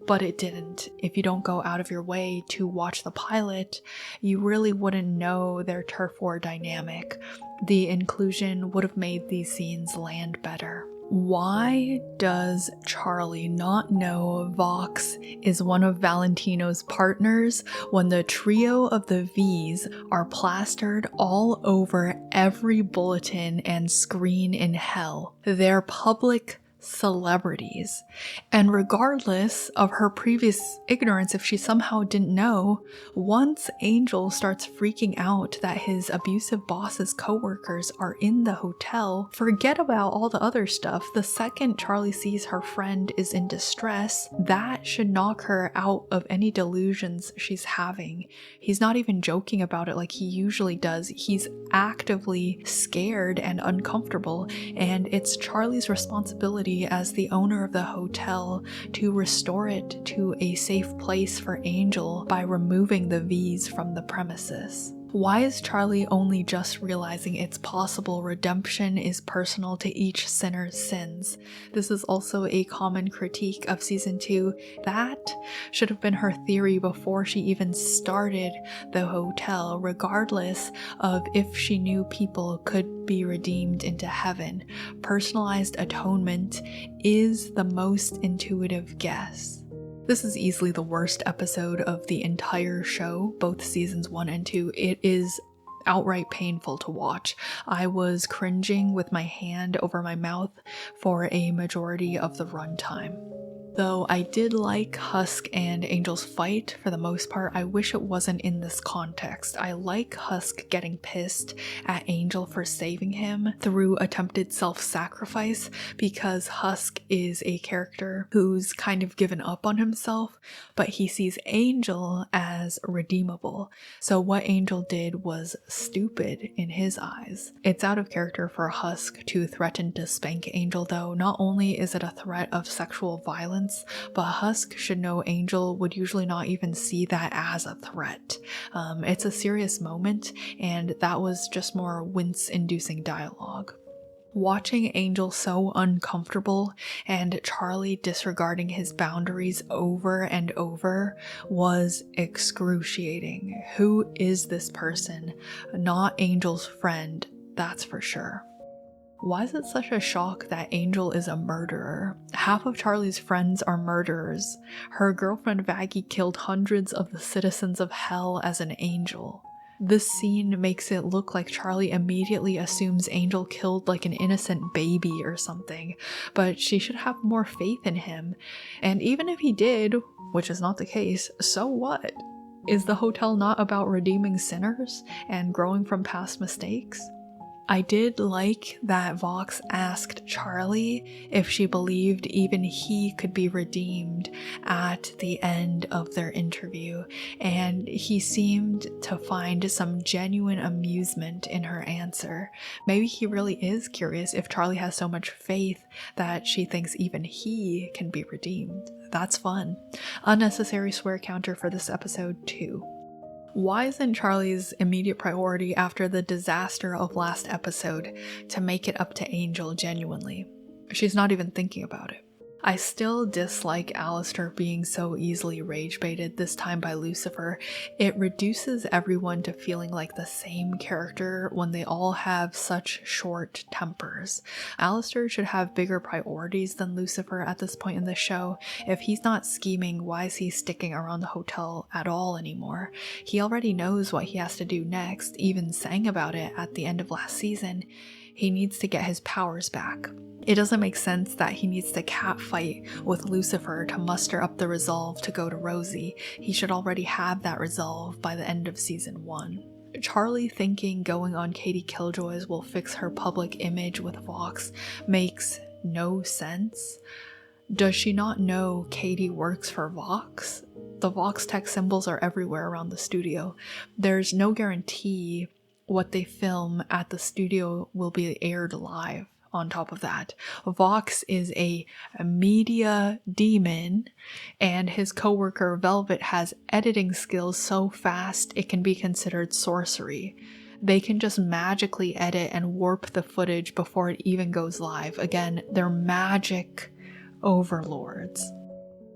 but it didn't. If you don't go out of your way to watch the pilot, you really wouldn't know their turf war dynamic. The inclusion would have made these scenes land better. Why does Charlie not know Vox is one of Valentino's partners when the trio of the V's are plastered all over every bulletin and screen in hell? They're public celebrities. And regardless of her previous ignorance, if she somehow didn't know, once Angel starts freaking out that his abusive boss's coworkers are in the hotel, forget about all the other stuff. The second Charlie sees her friend is in distress, that should knock her out of any delusions she's having. He's not even joking about it like he usually does. He's actively scared and uncomfortable, and it's Charlie's responsibility as the owner of the hotel to restore it to a safe place for Angel by removing the V's from the premises. Why is Charlie only just realizing it's possible redemption is personal to each sinner's sins? This is also a common critique of season 2. That should have been her theory before she even started the hotel, regardless of if she knew people could be redeemed into heaven. Personalized atonement is the most intuitive guess. This is easily the worst episode of the entire show, both seasons 1 and 2. It is outright painful to watch. I was cringing with my hand over my mouth for a majority of the runtime. Though I did like Husk and Angel's fight for the most part, I wish it wasn't in this context. I like Husk getting pissed at Angel for saving him through attempted self-sacrifice, because Husk is a character who's kind of given up on himself, but he sees Angel as redeemable. So what Angel did was stupid in his eyes. It's out of character for Husk to threaten to spank Angel though. Not only is it a threat of sexual violence, but Husk should know Angel would usually not even see that as a threat. It's a serious moment, and that was just more wince-inducing dialogue. Watching Angel so uncomfortable and Charlie disregarding his boundaries over and over was excruciating. Who is this person? Not Angel's friend, that's for sure. Why is it such a shock that Angel is a murderer? Half of Charlie's friends are murderers. Her girlfriend Vaggie killed hundreds of the citizens of Hell as an angel. This scene makes it look like Charlie immediately assumes Angel killed like an innocent baby or something, but she should have more faith in him. And even if he did, which is not the case, so what? Is the hotel not about redeeming sinners and growing from past mistakes? I did like that Vox asked Charlie if she believed even he could be redeemed at the end of their interview, and he seemed to find some genuine amusement in her answer. Maybe he really is curious if Charlie has so much faith that she thinks even he can be redeemed. That's fun. Unnecessary swear counter for this episode too. Why isn't Charlie's immediate priority after the disaster of last episode to make it up to Angel genuinely? She's not even thinking about it. I still dislike Alistair being so easily rage baited, this time by Lucifer. It reduces everyone to feeling like the same character when they all have such short tempers. Alistair should have bigger priorities than Lucifer at this point in the show. If he's not scheming, why is he sticking around the hotel at all anymore? He already knows what he has to do next, even sang about it at the end of last season. He needs to get his powers back. It doesn't make sense that he needs to catfight with Lucifer to muster up the resolve to go to Rosie. He should already have that resolve by the end of season 1. Charlie thinking going on Katie Killjoy's will fix her public image with Vox makes no sense. Does she not know Katie works for Vox? The Vox tech symbols are everywhere around the studio. There's no guarantee what they film at the studio will be aired live. On top of that, Vox is a media demon, and his coworker Velvet has editing skills so fast it can be considered sorcery. They can just magically edit and warp the footage before it even goes live. Again, they're magic overlords.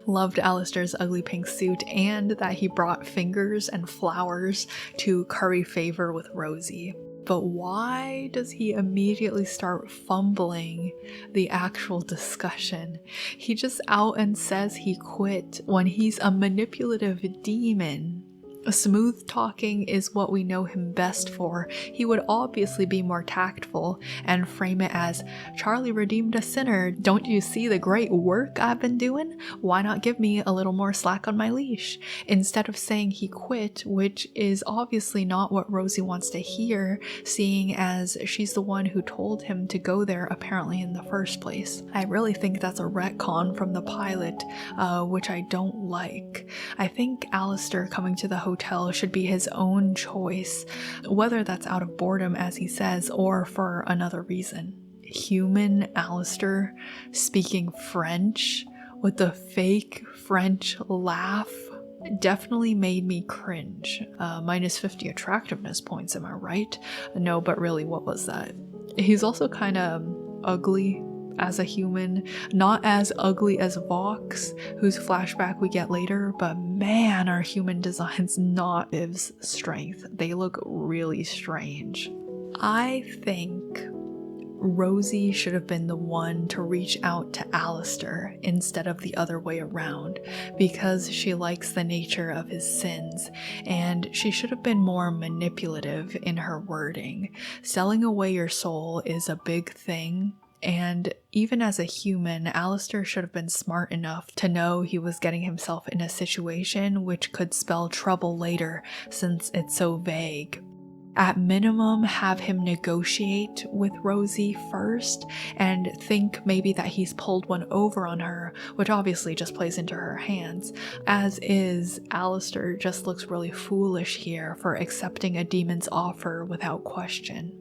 Loved Alistair's ugly pink suit and that he brought fingers and flowers to curry favor with Rosie. But why does he immediately start fumbling the actual discussion? He just out and says he quit when he's a manipulative demon. Smooth talking is what we know him best for. He would obviously be more tactful and frame it as, Charlie redeemed a sinner. Don't you see the great work I've been doing? Why not give me a little more slack on my leash? Instead of saying he quit, which is obviously not what Rosie wants to hear, seeing as she's the one who told him to go there apparently in the first place. I really think that's a retcon from the pilot, which I don't like. I think Alistair coming to the hotel should be his own choice, whether that's out of boredom as he says or for another reason. Human Alistair speaking French with the fake French laugh definitely made me cringe. Minus 50 attractiveness points, am I right? No, but really, what was that? He's also kind of ugly as a human, not as ugly as Vox, whose flashback we get later, but man, are human designs not Viv's strength. They look really strange. I think Rosie should have been the one to reach out to Alistair instead of the other way around, because she likes the nature of his sins, and she should have been more manipulative in her wording. Selling away your soul is a big thing, And even as a human, Alistair should have been smart enough to know he was getting himself in a situation which could spell trouble later since it's so vague. At minimum, have him negotiate with Rosie first and think maybe that he's pulled one over on her, which obviously just plays into her hands. As is, Alistair just looks really foolish here for accepting a demon's offer without question.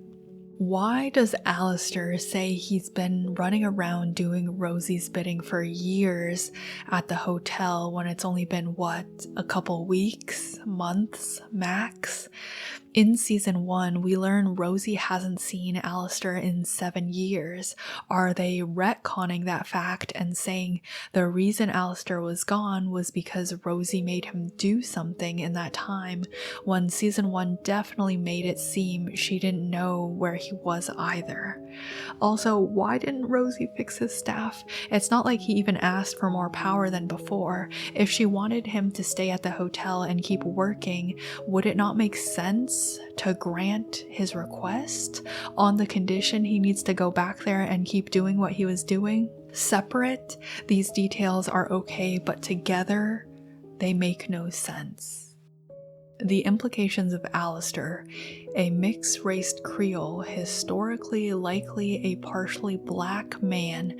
Why does Alistair say he's been running around doing Rosie's bidding for years at the hotel when it's only been, a couple weeks, months, max? In season 1, we learn Rosie hasn't seen Alistair in 7 years. Are they retconning that fact and saying the reason Alistair was gone was because Rosie made him do something in that time, when season 1 definitely made it seem she didn't know where he was either? Also, why didn't Rosie fix his staff? It's not like he even asked for more power than before. If she wanted him to stay at the hotel and keep working, would it not make sense to grant his request on the condition he needs to go back there and keep doing what he was doing? Separate, these details are okay, but together, they make no sense. The implications of Alistair, a mixed-raced Creole, historically likely a partially black man,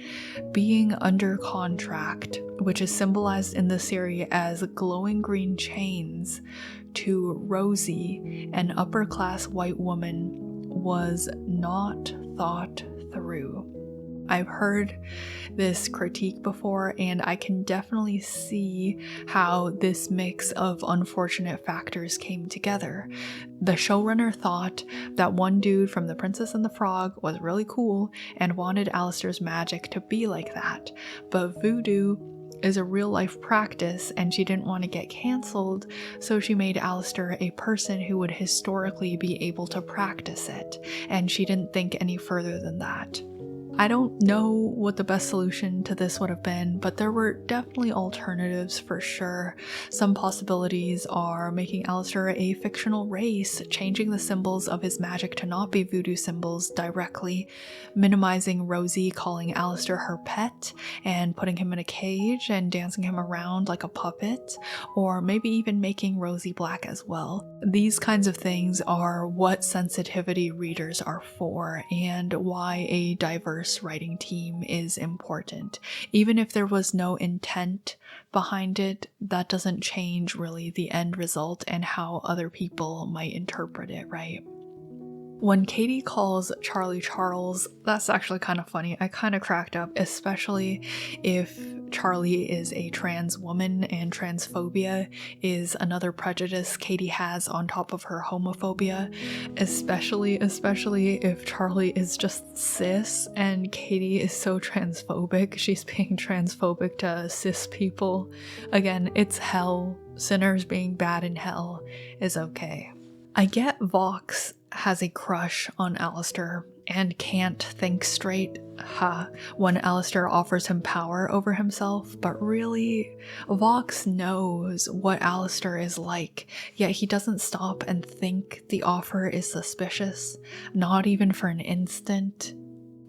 being under contract, which is symbolized in the series as glowing green chains, to Rosie, an upper-class white woman, was not thought through. I've heard this critique before, and I can definitely see how this mix of unfortunate factors came together. The showrunner thought that one dude from The Princess and the Frog was really cool and wanted Alistair's magic to be like that, but voodoo is a real-life practice and she didn't want to get cancelled, so she made Alistair a person who would historically be able to practice it, and she didn't think any further than that. I don't know what the best solution to this would have been, but there were definitely alternatives for sure. Some possibilities are making Alistair a fictional race, changing the symbols of his magic to not be voodoo symbols directly, minimizing Rosie calling Alistair her pet and putting him in a cage and dancing him around like a puppet, or maybe even making Rosie black as well. These kinds of things are what sensitivity readers are for, and why a diverse writing team is important. Even if there was no intent behind it, that doesn't change really the end result and how other people might interpret it, right? When Katie calls Charlie Charles, that's actually kind of funny. I kind of cracked up, especially if Charlie is a trans woman and transphobia is another prejudice Katie has on top of her homophobia, especially if Charlie is just cis and Katie is so transphobic. She's being transphobic to cis people. Again, it's hell. Sinners being bad in hell is okay. I get Vox has a crush on Alistair and can't think straight, when Alistair offers him power over himself, but really, Vox knows what Alistair is like, yet he doesn't stop and think the offer is suspicious, not even for an instant.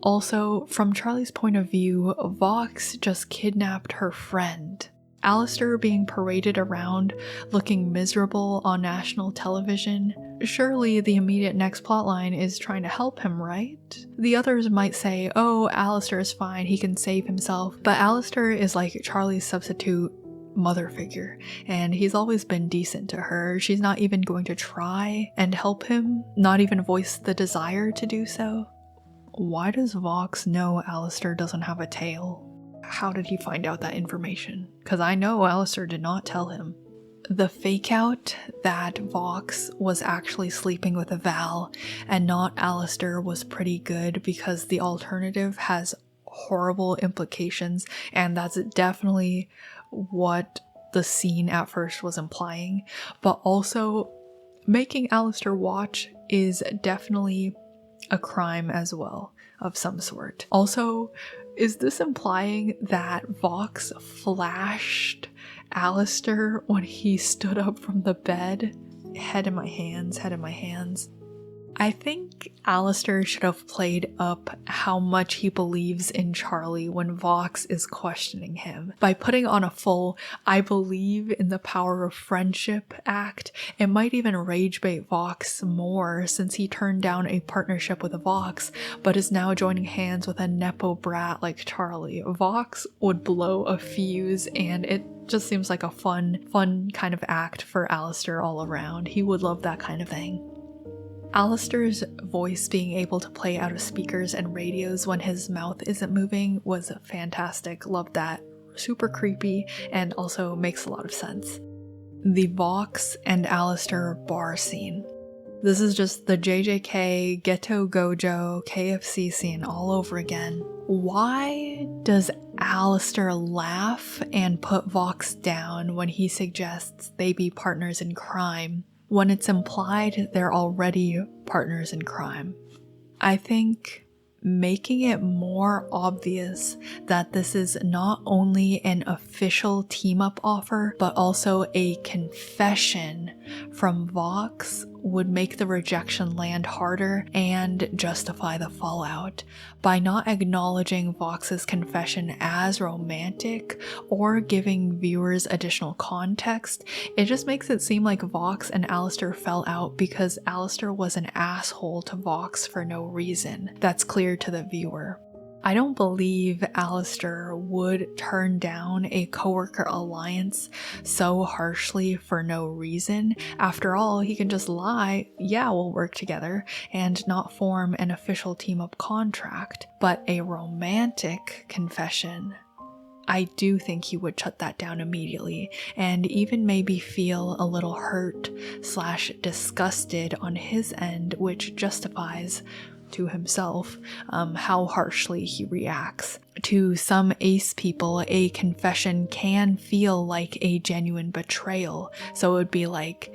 Also, from Charlie's point of view, Vox just kidnapped her friend. Alistair being paraded around looking miserable on national television, surely the immediate next plotline is trying to help him, right? The others might say, oh, Alistair is fine, he can save himself, but Alistair is like Charlie's substitute mother figure, and he's always been decent to her. She's not even going to try and help him, not even voice the desire to do so. Why does Vox know Alistair doesn't have a tail? How did he find out that information? Because I know Alistair did not tell him. The fake out that Vox was actually sleeping with a Val and not Alistair was pretty good, because the alternative has horrible implications, and that's definitely what the scene at first was implying. But also, making Alistair watch is definitely a crime as well, of some sort. Also, is this implying that Vox flashed Alistair when he stood up from the bed? Head in my hands. I think Alistair should have played up how much he believes in Charlie when Vox is questioning him. By putting on a full "I believe in the power of friendship" act, it might even rage bait Vox more since he turned down a partnership with Vox, but is now joining hands with a nepo brat like Charlie. Vox would blow a fuse, and it just seems like a fun kind of act for Alistair all around. He would love that kind of thing. Alistair's voice being able to play out of speakers and radios when his mouth isn't moving was fantastic. Loved that. Super creepy and also makes a lot of sense. The Vox and Alistair bar scene. This is just the JJK, Ghetto Gojo, KFC scene all over again. Why does Alistair laugh and put Vox down when he suggests they be partners in crime, when it's implied they're already partners in crime? I think making it more obvious that this is not only an official team-up offer, but also a confession from Vox would make the rejection land harder and justify the fallout. By not acknowledging Vox's confession as romantic or giving viewers additional context, it just makes it seem like Vox and Alistair fell out because Alistair was an asshole to Vox for no reason. That's clear to the viewer. I don't believe Alistair would turn down a coworker alliance so harshly for no reason. After all, he can just lie, "Yeah, we'll work together," and not form an official team-up contract. But a romantic confession, I do think he would shut that down immediately, and even maybe feel a little hurt/disgusted on his end, which justifies to himself how harshly he reacts. To some ace people, a confession can feel like a genuine betrayal, so it would be like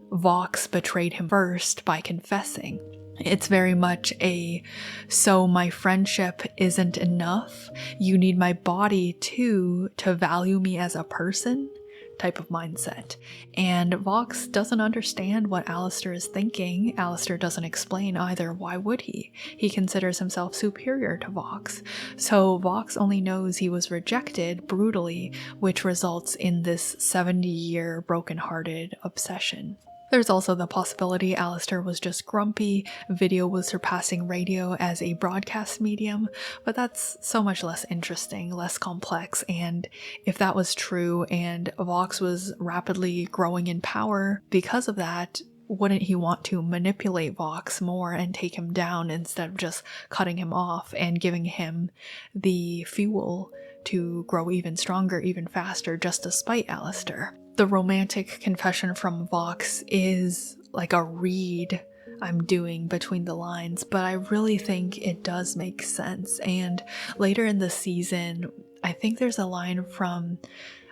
Vox betrayed him first by confessing. It's very much a, "so my friendship isn't enough, you need my body too to value me as a person" type of mindset. And Vox doesn't understand what Alistair is thinking. Alistair doesn't explain either. Why would he? He considers himself superior to Vox. So Vox only knows he was rejected brutally, which results in this 70-year broken-hearted obsession. There's also the possibility Alistair was just grumpy, video was surpassing radio as a broadcast medium, but that's so much less interesting, less complex, and if that was true and Vox was rapidly growing in power because of that, wouldn't he want to manipulate Vox more and take him down instead of just cutting him off and giving him the fuel to grow even stronger, even faster, just to spite Alistair? The romantic confession from Vox is like a read I'm doing between the lines, but I really think it does make sense. And later in the season, I think there's a line from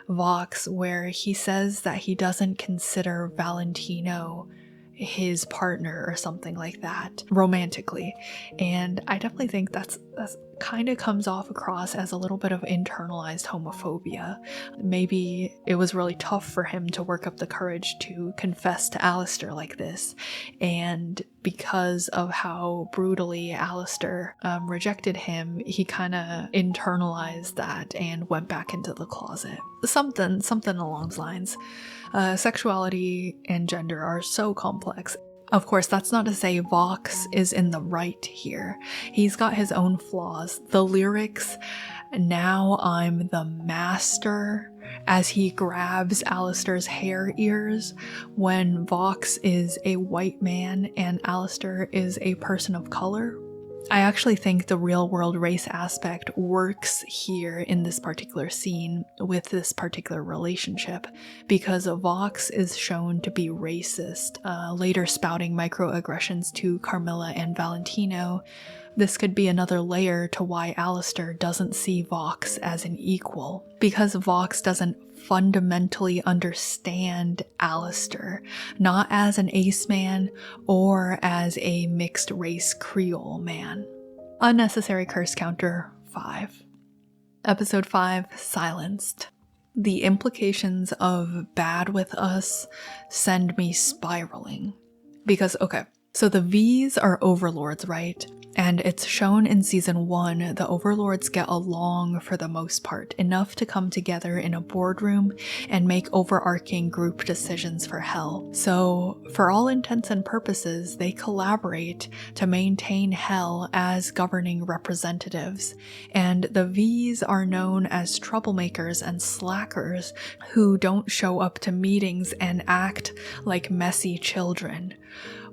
Vox where he says that he doesn't consider Valentino his partner or something like that romantically, and I definitely think that's kind of comes off across as a little bit of internalized homophobia. Maybe it was really tough for him to work up the courage to confess to Alistair like this, and because of how brutally Alistair rejected him, he kind of internalized that and went back into the closet. Something along those lines. Sexuality and gender are so complex. Of course, that's not to say Vox is in the right here. He's got his own flaws. The lyrics, "Now I'm the master," as he grabs Alistair's hair ears when Vox is a white man and Alistair is a person of color. I actually think the real world race aspect works here in this particular scene with this particular relationship, because Vox is shown to be racist, later spouting microaggressions to Carmilla and Valentino. This could be another layer to why Alistair doesn't see Vox as an equal, because Vox doesn't fundamentally understand Alistair, not as an ace man or as a mixed race Creole man. Unnecessary curse counter 5. Episode 5, Silenced. The implications of bad with us send me spiraling. Because, okay, So the V's are overlords, right? And it's shown in season 1, the overlords get along for the most part, enough to come together in a boardroom and make overarching group decisions for Hell. So for all intents and purposes, they collaborate to maintain Hell as governing representatives. And the V's are known as troublemakers and slackers who don't show up to meetings and act like messy children.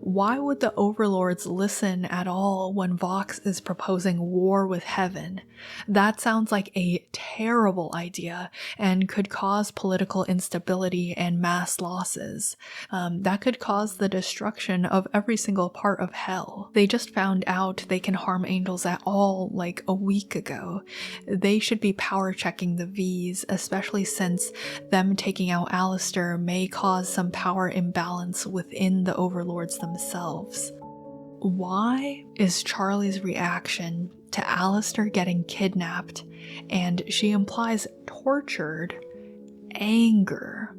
Why would the overlords listen at all when Vox is proposing war with heaven? That sounds like a terrible idea and could cause political instability and mass losses. That could cause the destruction of every single part of Hell. They just found out they can harm angels at all like a week ago. They should be power checking the V's, especially since them taking out Alistair may cause some power imbalance within the overlords themselves. Why is Charlie's reaction to Alistair getting kidnapped, and she implies tortured, anger?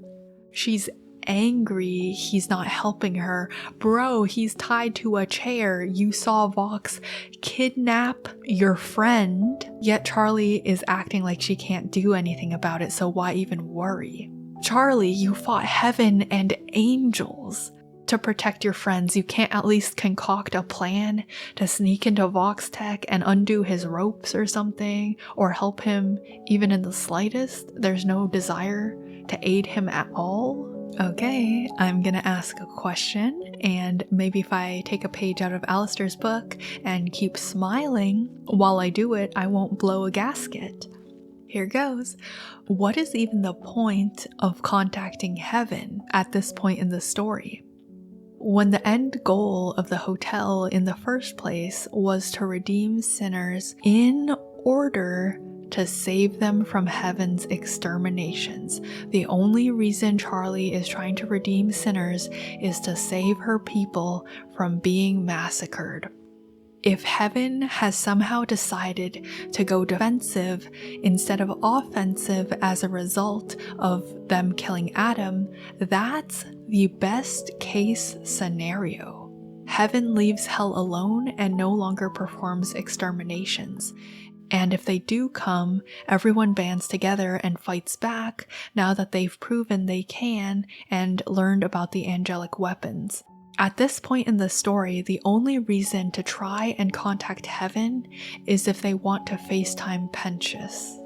She's angry he's not helping her. Bro, he's tied to a chair. You saw Vox kidnap your friend, yet Charlie is acting like she can't do anything about it, so why even worry? Charlie, you fought heaven and angels to protect your friends. You can't at least concoct a plan to sneak into Vox Tech and undo his ropes or something, or help him even in the slightest? There's no desire to aid him at all? Okay, I'm gonna ask a question, and maybe if I take a page out of Alistair's book and keep smiling while I do it, I won't blow a gasket. Here goes. What is even the point of contacting heaven at this point in the story? When the end goal of the hotel in the first place was to redeem sinners in order to save them from heaven's exterminations. The only reason Charlie is trying to redeem sinners is to save her people from being massacred. If heaven has somehow decided to go defensive instead of offensive as a result of them killing Adam, that's the best case scenario. Heaven leaves hell alone and no longer performs exterminations. And if they do come, everyone bands together and fights back now that they've proven they can and learned about the angelic weapons. At this point in the story, the only reason to try and contact heaven is if they want to FaceTime Penchus.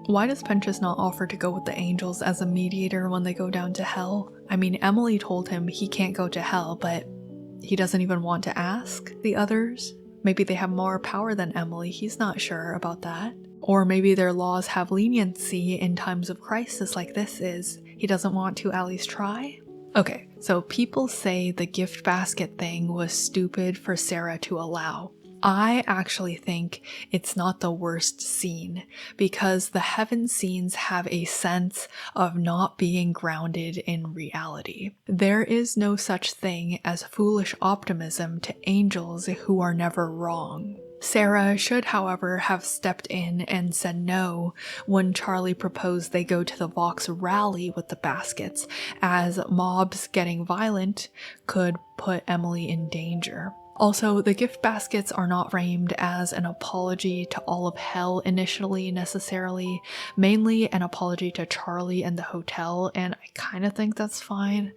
Why does Penchus not offer to go with the angels as a mediator when they go down to hell? I mean, Emily told him he can't go to hell, but he doesn't even want to ask the others. Maybe they have more power than Emily, he's not sure about that. Or maybe their laws have leniency in times of crisis like this is. He doesn't want to at least try? Okay, so people say the gift basket thing was stupid for Sarah to allow. I actually think it's not the worst scene, because the heaven scenes have a sense of not being grounded in reality. There is no such thing as foolish optimism to angels who are never wrong. Sarah should, however, have stepped in and said no when Charlie proposed they go to the Vox rally with the baskets, as mobs getting violent could put Emily in danger. Also, the gift baskets are not framed as an apology to all of hell initially necessarily, mainly an apology to Charlie and the hotel, and I kind of think that's fine.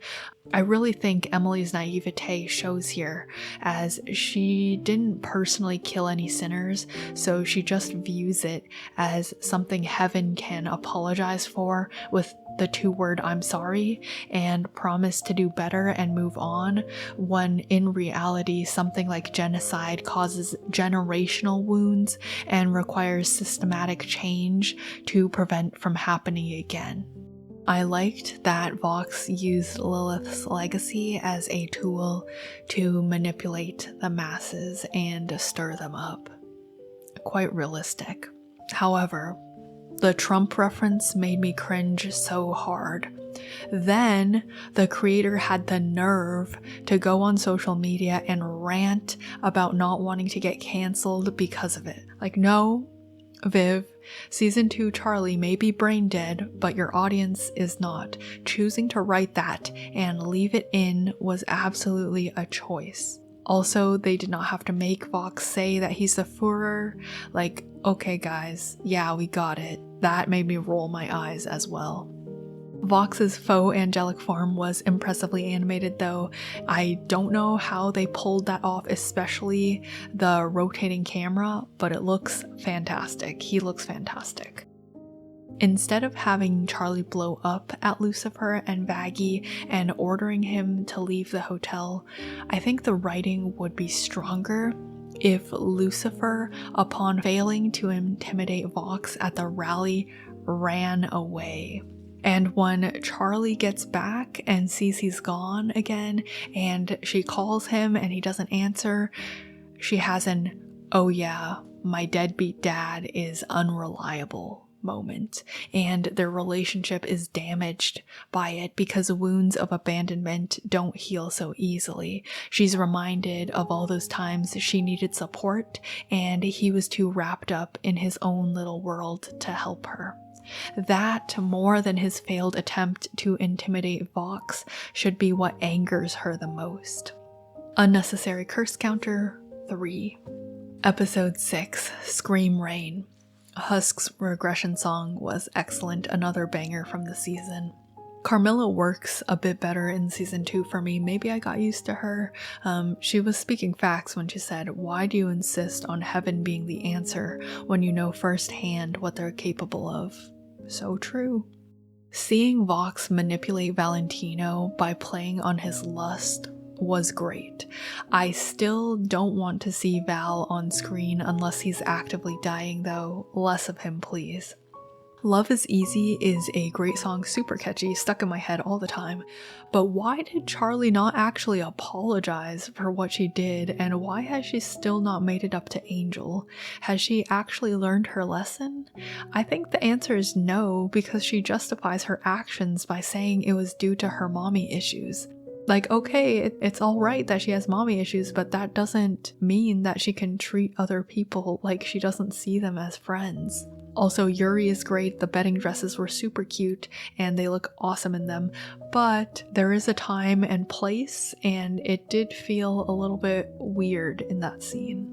I really think Emily's naivete shows here, as she didn't personally kill any sinners, so she just views it as something heaven can apologize for with the 2-word "I'm sorry" and promise to do better and move on, when in reality something like genocide causes generational wounds and requires systematic change to prevent from happening again. I liked that Vox used Lilith's legacy as a tool to manipulate the masses and stir them up. Quite realistic. However, the Trump reference made me cringe so hard. Then, the creator had the nerve to go on social media and rant about not wanting to get cancelled because of it. Like, no, Viv, Season 2 Charlie may be brain dead, but your audience is not. Choosing to write that and leave it in was absolutely a choice. Also, they did not have to make Vox say that he's the Führer. Like, okay guys, yeah, we got it. That made me roll my eyes as well. Vox's faux angelic form was impressively animated though. I don't know how they pulled that off, especially the rotating camera, but it looks fantastic. He looks fantastic. Instead of having Charlie blow up at Lucifer and Vaggie and ordering him to leave the hotel, I think the writing would be stronger if Lucifer, upon failing to intimidate Vox at the rally, ran away. And when Charlie gets back and sees he's gone again, and she calls him and he doesn't answer, she has an, "oh yeah, my deadbeat dad is unreliable" moment, and their relationship is damaged by it because wounds of abandonment don't heal so easily. She's reminded of all those times she needed support and he was too wrapped up in his own little world to help her. That, more than his failed attempt to intimidate Vox, should be what angers her the most. Unnecessary curse counter 3. Episode 6, Scream Rain. Husk's regression song was excellent, another banger from the season. Carmilla works a bit better in season 2 for me. Maybe I got used to her. She was speaking facts when she said, "Why do you insist on heaven being the answer when you know firsthand what they're capable of?" So true. Seeing Vox manipulate Valentino by playing on his lust was great. I still don't want to see Val on screen unless he's actively dying though. Less of him, please. Love is Easy is a great song, super catchy, stuck in my head all the time. But why did Charlie not actually apologize for what she did, and why has she still not made it up to Angel? Has she actually learned her lesson? I think the answer is no, because she justifies her actions by saying it was due to her mommy issues. Like, okay, it's alright that she has mommy issues, but that doesn't mean that she can treat other people like she doesn't see them as friends. Also, Yuri is great, the bedding dresses were super cute, and they look awesome in them, but there is a time and place, and it did feel a little bit weird in that scene.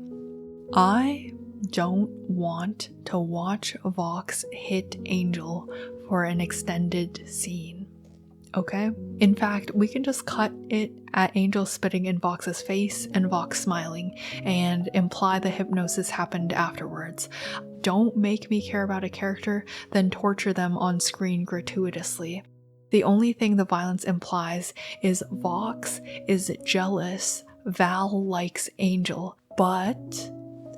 I don't want to watch Vox hit Angel for an extended scene. Okay? In fact, we can just cut it at Angel spitting in Vox's face and Vox smiling, and imply the hypnosis happened afterwards. Don't make me care about a character, then torture them on screen gratuitously. The only thing the violence implies is Vox is jealous Val likes Angel, but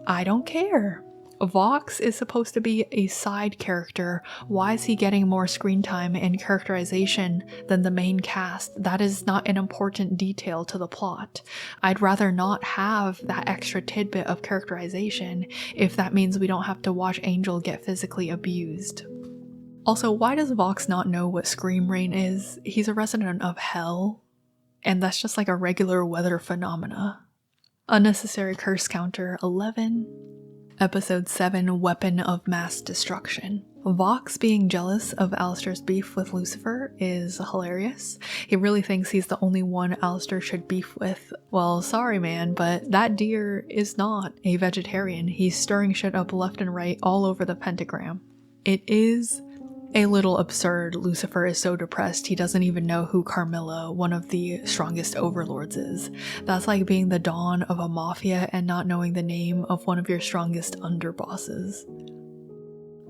I don't care. Vox is supposed to be a side character. Why is he getting more screen time and characterization than the main cast? That is not an important detail to the plot. I'd rather not have that extra tidbit of characterization if that means we don't have to watch Angel get physically abused. Also, why does Vox not know what Scream Rain is? He's a resident of hell, and that's just like a regular weather phenomena. Unnecessary curse counter 11. Episode 7, Weapon of Mass Destruction. Vox being jealous of Alistair's beef with Lucifer is hilarious. He really thinks he's the only one Alistair should beef with. Well, sorry man, but that deer is not a vegetarian. He's stirring shit up left and right all over the pentagram. It is a little absurd. Lucifer is so depressed he doesn't even know who Carmilla, one of the strongest overlords, is. That's like being the Dawn of a mafia and not knowing the name of one of your strongest underbosses.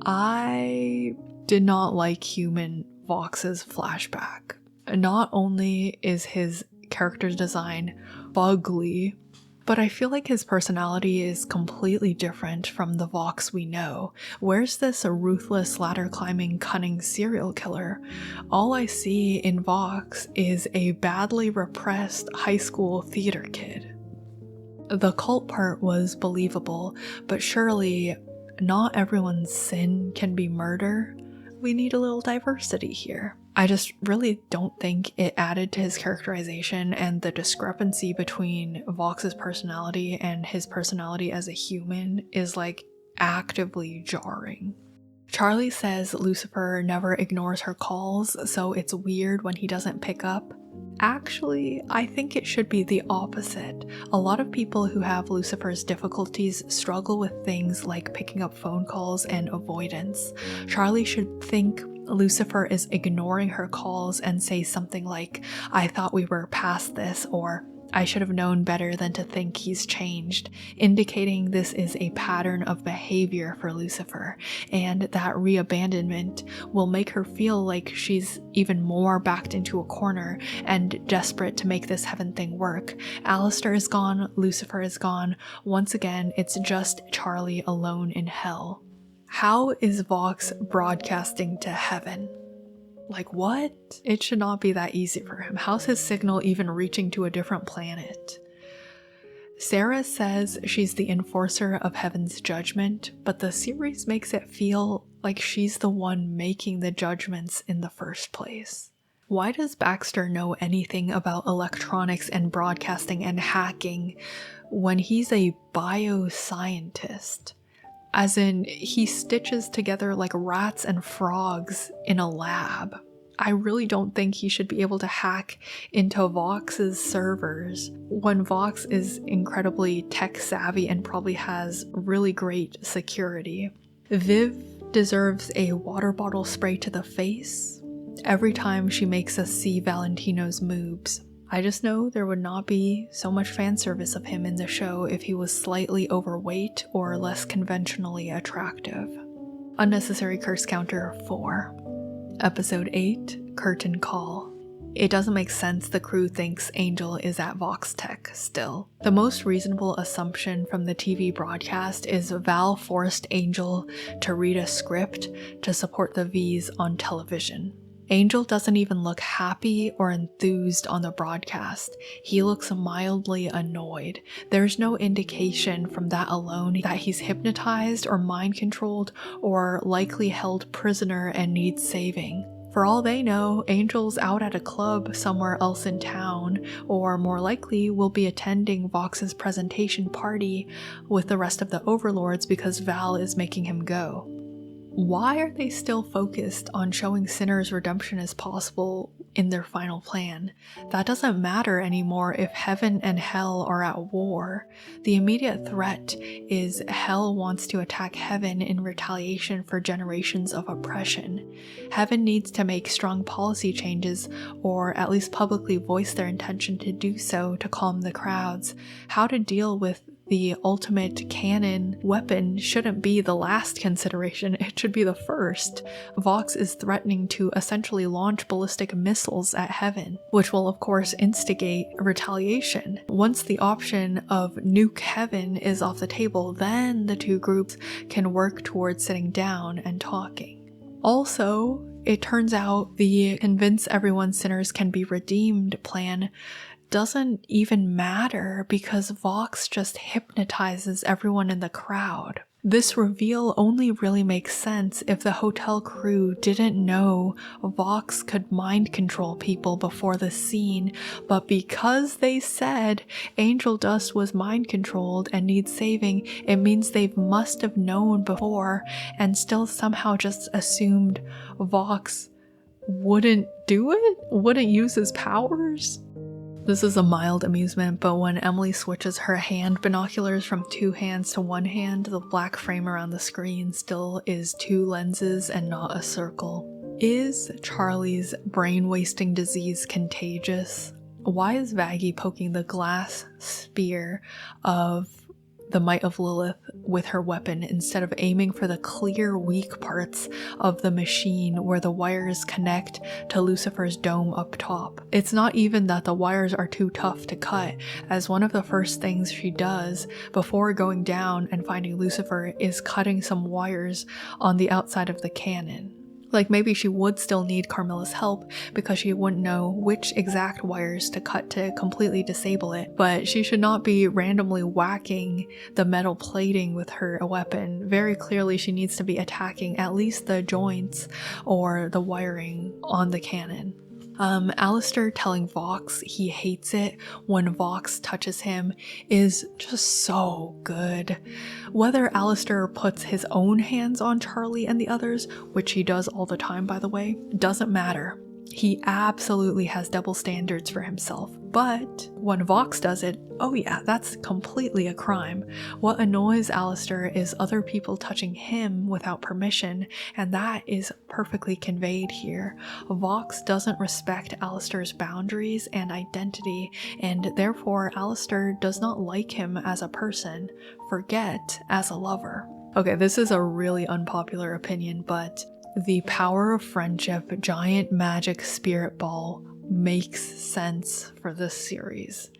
I did not like human Vox's flashback. Not only is his character design fugly, but I feel like his personality is completely different from the Vox we know. Where's this ruthless, ladder-climbing, cunning serial killer? All I see in Vox is a badly repressed high school theater kid. The cult part was believable, but surely not everyone's sin can be murder. We need a little diversity here. I just really don't think it added to his characterization, and the discrepancy between Vox's personality and his personality as a human is like actively jarring. Charlie says Lucifer never ignores her calls, so it's weird when he doesn't pick up. Actually, I think it should be the opposite. A lot of people who have Lucifer's difficulties struggle with things like picking up phone calls and avoidance. Charlie should think Lucifer is ignoring her calls and say something like, "I thought we were past this," or "I should have known better than to think he's changed," indicating this is a pattern of behavior for Lucifer, and that re-abandonment will make her feel like she's even more backed into a corner and desperate to make this heaven thing work. Alistair is gone, Lucifer is gone. Once again, it's just Charlie alone in hell. How is Vox broadcasting to heaven? Like, what? It should not be that easy for him. How's his signal even reaching to a different planet? Sarah says she's the enforcer of heaven's judgment, but the series makes it feel like she's the one making the judgments in the first place. Why does Baxter know anything about electronics and broadcasting and hacking when he's a bioscientist? As in, he stitches together like rats and frogs in a lab. I really don't think he should be able to hack into Vox's servers when Vox is incredibly tech savvy and probably has really great security. Viv deserves a water bottle spray to the face every time she makes us see Valentino's moves. I just know there would not be so much fan service of him in the show if he was slightly overweight or less conventionally attractive. Unnecessary curse counter 4. Episode 8, Curtain Call. It doesn't make sense the crew thinks Angel is at Vox Tech still. The most reasonable assumption from the TV broadcast is Val forced Angel to read a script to support the V's on television. Angel doesn't even look happy or enthused on the broadcast. He looks mildly annoyed. There's no indication from that alone that he's hypnotized or mind-controlled or likely held prisoner and needs saving. For all they know, Angel's out at a club somewhere else in town, or more likely will be attending Vox's presentation party with the rest of the overlords because Val is making him go. Why are they still focused on showing sinners redemption as possible in their final plan? That doesn't matter anymore if heaven and hell are at war. The immediate threat is hell wants to attack heaven in retaliation for generations of oppression. Heaven needs to make strong policy changes, or at least publicly voice their intention to do so to calm the crowds. How to deal with the ultimate cannon weapon shouldn't be the last consideration, it should be the first. Vox is threatening to essentially launch ballistic missiles at heaven, which will of course instigate retaliation. Once the option of nuke heaven is off the table, then the two groups can work towards sitting down and talking. Also, it turns out the convince everyone sinners can be redeemed plan doesn't even matter because Vox just hypnotizes everyone in the crowd. This reveal only really makes sense if the hotel crew didn't know Vox could mind control people before the scene, but because they said Angel Dust was mind controlled and needs saving, it means they must have known before and still somehow just assumed Vox wouldn't do it? Wouldn't use his powers? This is a mild amusement, but when Emily switches her hand binoculars from 2 hands to 1 hand, the black frame around the screen still is 2 lenses and not a circle. Is Charlie's brain-wasting disease contagious? Why is Vaggie poking the glass spear of the Might of Lilith with her weapon instead of aiming for the clear weak parts of the machine where the wires connect to Lucifer's dome up top? It's not even that the wires are too tough to cut, as one of the first things she does before going down and finding Lucifer is cutting some wires on the outside of the cannon. Like, maybe she would still need Carmilla's help because she wouldn't know which exact wires to cut to completely disable it, but she should not be randomly whacking the metal plating with her weapon. Very clearly she needs to be attacking at least the joints or the wiring on the cannon. Alistair telling Vox he hates it when Vox touches him is just so good. Whether Alistair puts his own hands on Charlie and the others, which he does all the time by the way, doesn't matter. He absolutely has double standards for himself. But when Vox does it, oh yeah, that's completely a crime. What annoys Alistair is other people touching him without permission, and that is perfectly conveyed here. Vox doesn't respect Alistair's boundaries and identity, and therefore Alistair does not like him as a person, forget as a lover. Okay, this is a really unpopular opinion, but the power of friendship giant magic spirit ball makes sense for this series.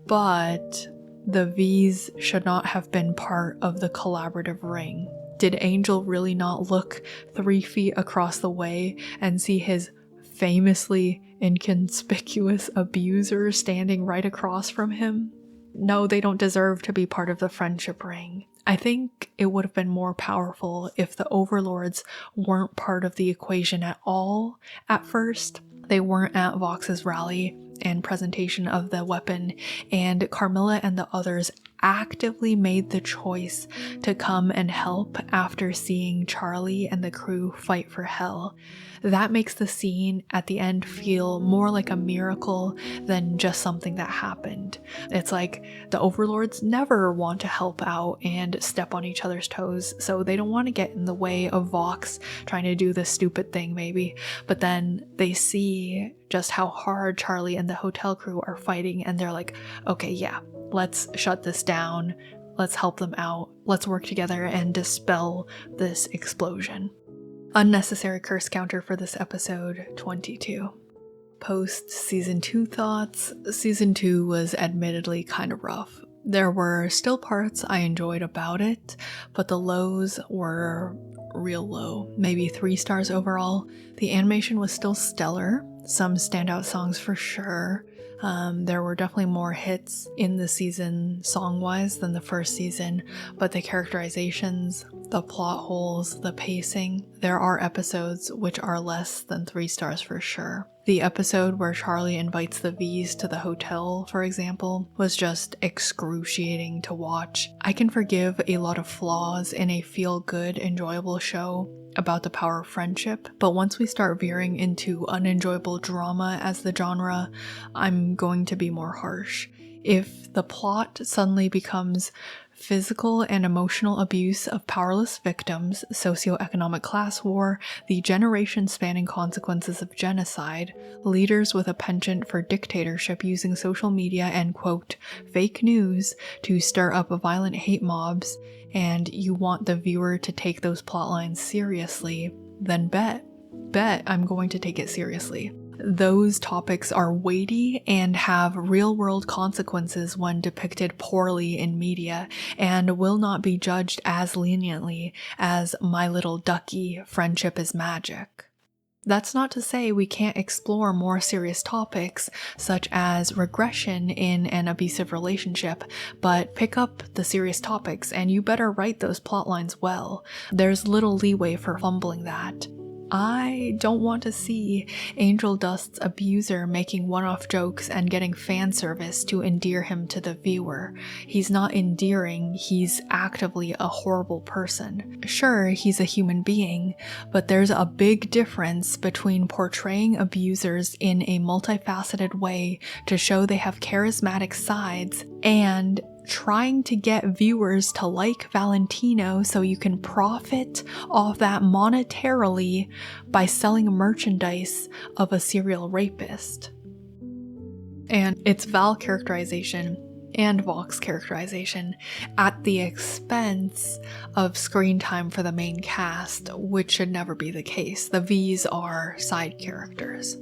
But the V's should not have been part of the collaborative ring. Did Angel really not look 3 feet across the way and see his famously inconspicuous abuser standing right across from him? No, they don't deserve to be part of the friendship ring. I think it would have been more powerful if the overlords weren't part of the equation at all at first. They weren't at Vox's rally and presentation of the weapon, and Carmilla and the others actively made the choice to come and help after seeing Charlie and the crew fight for Hell. That makes the scene at the end feel more like a miracle than just something that happened. It's like the overlords never want to help out and step on each other's toes, so they don't want to get in the way of Vox trying to do this stupid thing maybe, but then they see just how hard Charlie and the hotel crew are fighting, and they're like, okay, yeah, let's shut this down, let's help them out, let's work together and dispel this explosion. Unnecessary curse counter for this episode, 22. Post season 2 thoughts. Season 2 was admittedly kind of rough. There were still parts I enjoyed about it, but the lows were real low, maybe 3 stars overall. The animation was still stellar, some standout songs for sure. There were definitely more hits in the season song-wise than the first season, but the characterizations, the plot holes, the pacing, there are episodes which are less than 3 stars for sure. The episode where Charlie invites the V's to the hotel, for example, was just excruciating to watch. I can forgive a lot of flaws in a feel-good, enjoyable show about the power of friendship, but once we start veering into unenjoyable drama as the genre, I'm going to be more harsh. If the plot suddenly becomes physical and emotional abuse of powerless victims, socioeconomic class war, the generation-spanning consequences of genocide, leaders with a penchant for dictatorship using social media and, quote, fake news to stir up violent hate mobs, and you want the viewer to take those plotlines seriously, then bet I'm going to take it seriously. Those topics are weighty and have real-world consequences when depicted poorly in media, and will not be judged as leniently as My Little Ducky, Friendship is Magic. That's not to say we can't explore more serious topics, such as regression in an abusive relationship, but pick up the serious topics and you better write those plotlines well. There's little leeway for fumbling that. I don't want to see Angel Dust's abuser making one-off jokes and getting fan service to endear him to the viewer. He's not endearing, he's actively a horrible person. Sure, he's a human being, but there's a big difference between portraying abusers in a multifaceted way to show they have charismatic sides and trying to get viewers to like Valentino so you can profit off that monetarily by selling merchandise of a serial rapist. And it's Val characterization and Vox characterization at the expense of screen time for the main cast, which should never be the case. The V's are side characters.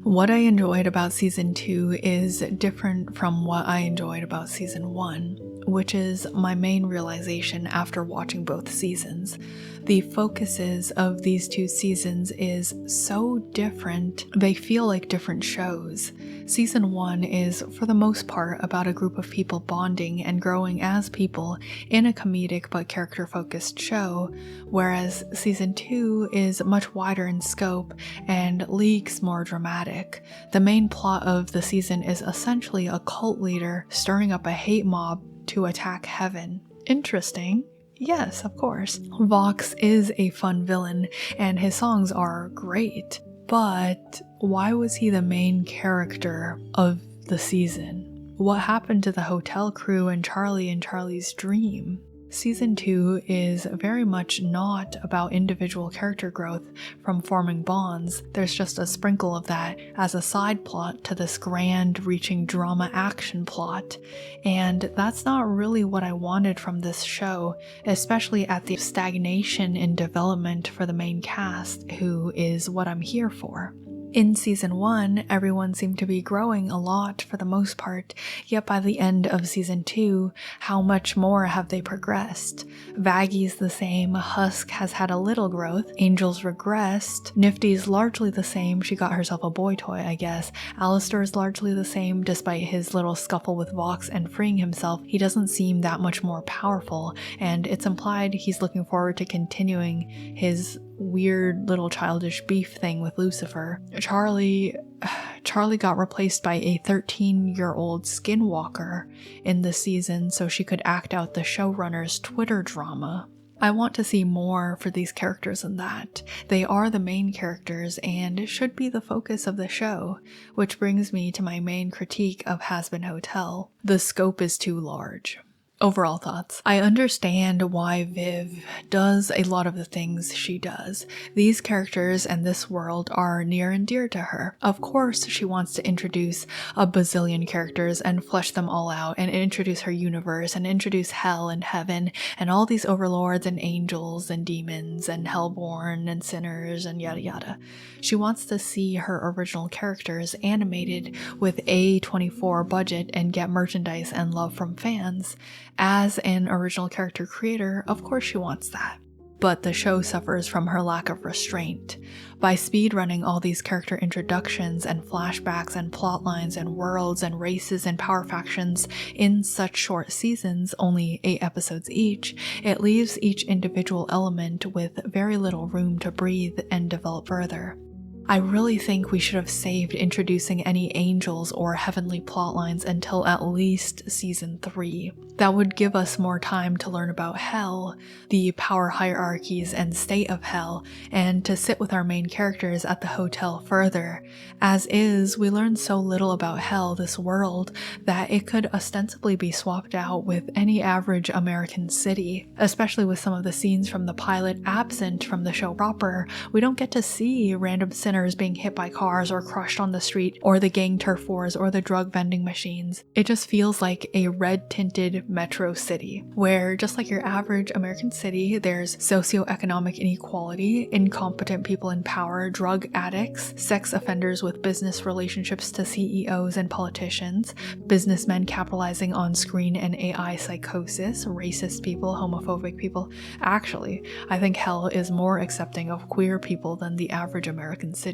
What I enjoyed about season 2 is different from what I enjoyed about season 1, which is my main realization after watching both seasons. The focuses of these 2 seasons is so different, they feel like different shows. Season 1 is, for the most part, about a group of people bonding and growing as people in a comedic but character-focused show, whereas season 2 is much wider in scope and leagues more dramatic. The main plot of the season is essentially a cult leader stirring up a hate mob to attack heaven. Interesting. Yes, of course. Vox is a fun villain, and his songs are great. But why was he the main character of the season? What happened to the hotel crew and Charlie's dream? Season 2 is very much not about individual character growth from forming bonds. There's just a sprinkle of that as a side plot to this grand reaching drama action plot. And that's not really what I wanted from this show, especially at the stagnation in development for the main cast, who is what I'm here for. In season 1, everyone seemed to be growing a lot for the most part, yet by the end of season 2, how much more have they progressed? Vaggie's the same, Husk has had a little growth, Angel's regressed, Nifty's largely the same, she got herself a boy toy I guess, Alistair's largely the same despite his little scuffle with Vox and freeing himself, he doesn't seem that much more powerful, and it's implied he's looking forward to continuing his weird little childish beef thing with Lucifer. Charlie got replaced by a 13-year-old skinwalker in the season so she could act out the showrunner's Twitter drama. I want to see more for these characters than that. They are the main characters and should be the focus of the show, which brings me to my main critique of Hazbin Hotel. The scope is too large. Overall thoughts. I understand why Viv does a lot of the things she does. These characters and this world are near and dear to her. Of course, she wants to introduce a bazillion characters and flesh them all out and introduce her universe and introduce hell and heaven and all these overlords and angels and demons and hellborn and sinners and yada yada. She wants to see her original characters animated with A24 budget and get merchandise and love from fans. As an original character creator, of course she wants that. But the show suffers from her lack of restraint. By speedrunning all these character introductions and flashbacks and plotlines and worlds and races and power factions in such short seasons, only 8 episodes each, it leaves each individual element with very little room to breathe and develop further. I really think we should have saved introducing any angels or heavenly plotlines until at least season 3. That would give us more time to learn about hell, the power hierarchies and state of hell, and to sit with our main characters at the hotel further. As is, we learn so little about hell, this world, that it could ostensibly be swapped out with any average American city. Especially with some of the scenes from the pilot absent from the show proper, we don't get to see random sinners being hit by cars or crushed on the street, or the gang turf wars, or the drug vending machines. It just feels like a red-tinted metro city, where just like your average American city, there's socioeconomic inequality, incompetent people in power, drug addicts, sex offenders with business relationships to CEOs and politicians, businessmen capitalizing on screen and AI psychosis, racist people, homophobic people. Actually, I think hell is more accepting of queer people than the average American city.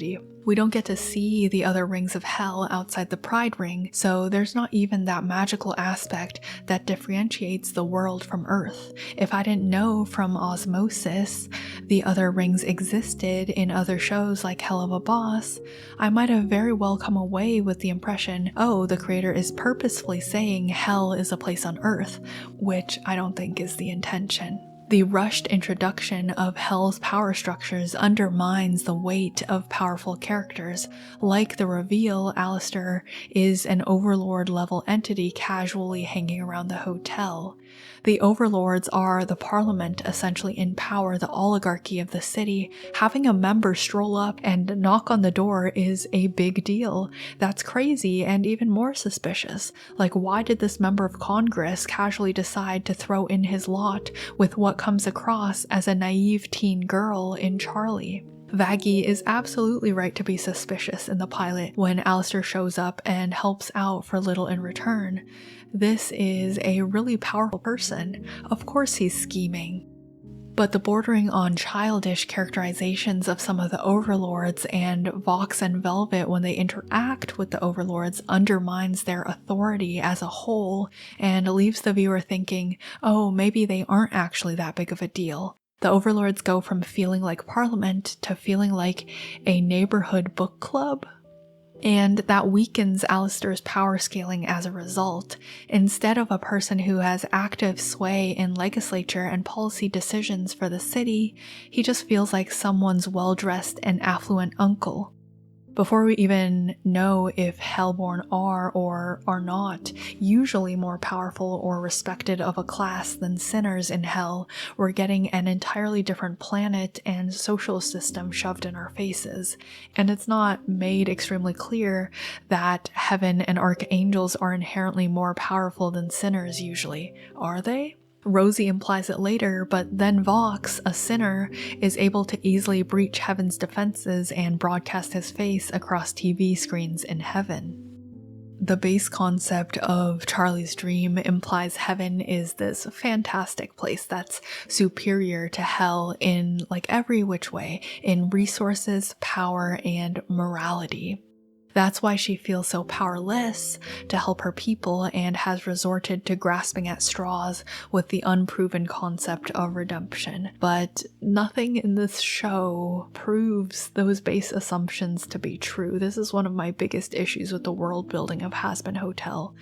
We don't get to see the other rings of hell outside the Pride Ring, so there's not even that magical aspect that differentiates the world from Earth. If I didn't know from osmosis the other rings existed in other shows like Hell of a Boss, I might have very well come away with the impression, oh, the creator is purposefully saying hell is a place on Earth, which I don't think is the intention. The rushed introduction of Hell's power structures undermines the weight of powerful characters, like the reveal Alistair is an overlord-level entity casually hanging around the hotel. The overlords are the parliament essentially in power, the oligarchy of the city. Having a member stroll up and knock on the door is a big deal. That's crazy and even more suspicious. Like, why did this member of Congress casually decide to throw in his lot with what comes across as a naive teen girl in Charlie? Vaggie is absolutely right to be suspicious in the pilot when Alistair shows up and helps out for little in return. This is a really powerful person. Of course he's scheming. But the bordering on childish characterizations of some of the overlords and Vox and Velvet when they interact with the overlords undermines their authority as a whole and leaves the viewer thinking, oh, maybe they aren't actually that big of a deal. The overlords go from feeling like Parliament to feeling like a neighborhood book club. And that weakens Alistair's power scaling as a result. Instead of a person who has active sway in legislature and policy decisions for the city, he just feels like someone's well-dressed and affluent uncle. Before we even know if Hellborn are or are not usually more powerful or respected of a class than sinners in hell, we're getting an entirely different planet and social system shoved in our faces. And it's not made extremely clear that heaven and archangels are inherently more powerful than sinners usually, are they? Rosie implies it later, but then Vox, a sinner, is able to easily breach heaven's defenses and broadcast his face across TV screens in heaven. The base concept of Charlie's dream implies heaven is this fantastic place that's superior to hell in like every which way, in resources, power, and morality. That's why she feels so powerless to help her people and has resorted to grasping at straws with the unproven concept of redemption. But nothing in this show proves those base assumptions to be true. This is one of my biggest issues with the world building of Hazbin Hotel.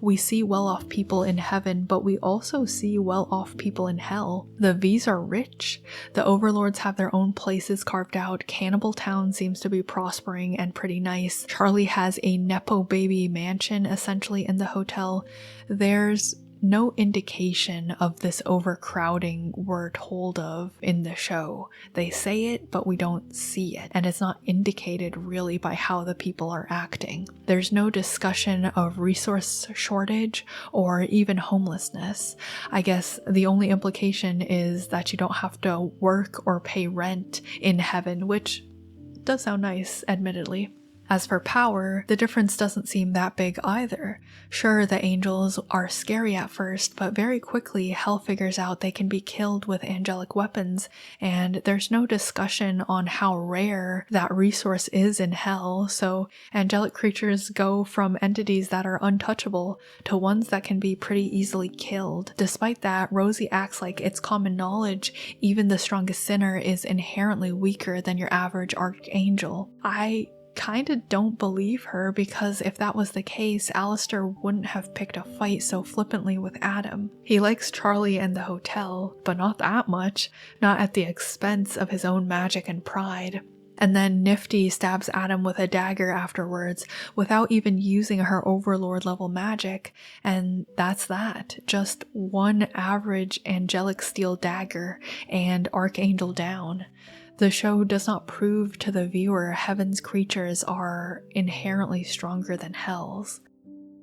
We see well-off people in heaven, but we also see well-off people in hell. The V's are rich. The overlords have their own places carved out. Cannibal Town seems to be prospering and pretty nice. Charlie has a Nepo baby mansion essentially in the hotel. There's no indication of this overcrowding we're told of in the show. They say it, but we don't see it, and it's not indicated really by how the people are acting. There's no discussion of resource shortage or even homelessness. I guess the only implication is that you don't have to work or pay rent in heaven, which does sound nice, admittedly. As for power, the difference doesn't seem that big either. Sure, the angels are scary at first, but very quickly Hell figures out they can be killed with angelic weapons, and there's no discussion on how rare that resource is in Hell, so angelic creatures go from entities that are untouchable to ones that can be pretty easily killed. Despite that, Rosie acts like it's common knowledge even the strongest sinner is inherently weaker than your average archangel. I kinda don't believe her, because if that was the case, Alistair wouldn't have picked a fight so flippantly with Adam. He likes Charlie and the hotel, but not that much, not at the expense of his own magic and pride. And then Nifty stabs Adam with a dagger afterwards without even using her overlord level magic, and that's that. Just one average angelic steel dagger and archangel down. The show does not prove to the viewer heaven's creatures are inherently stronger than hell's.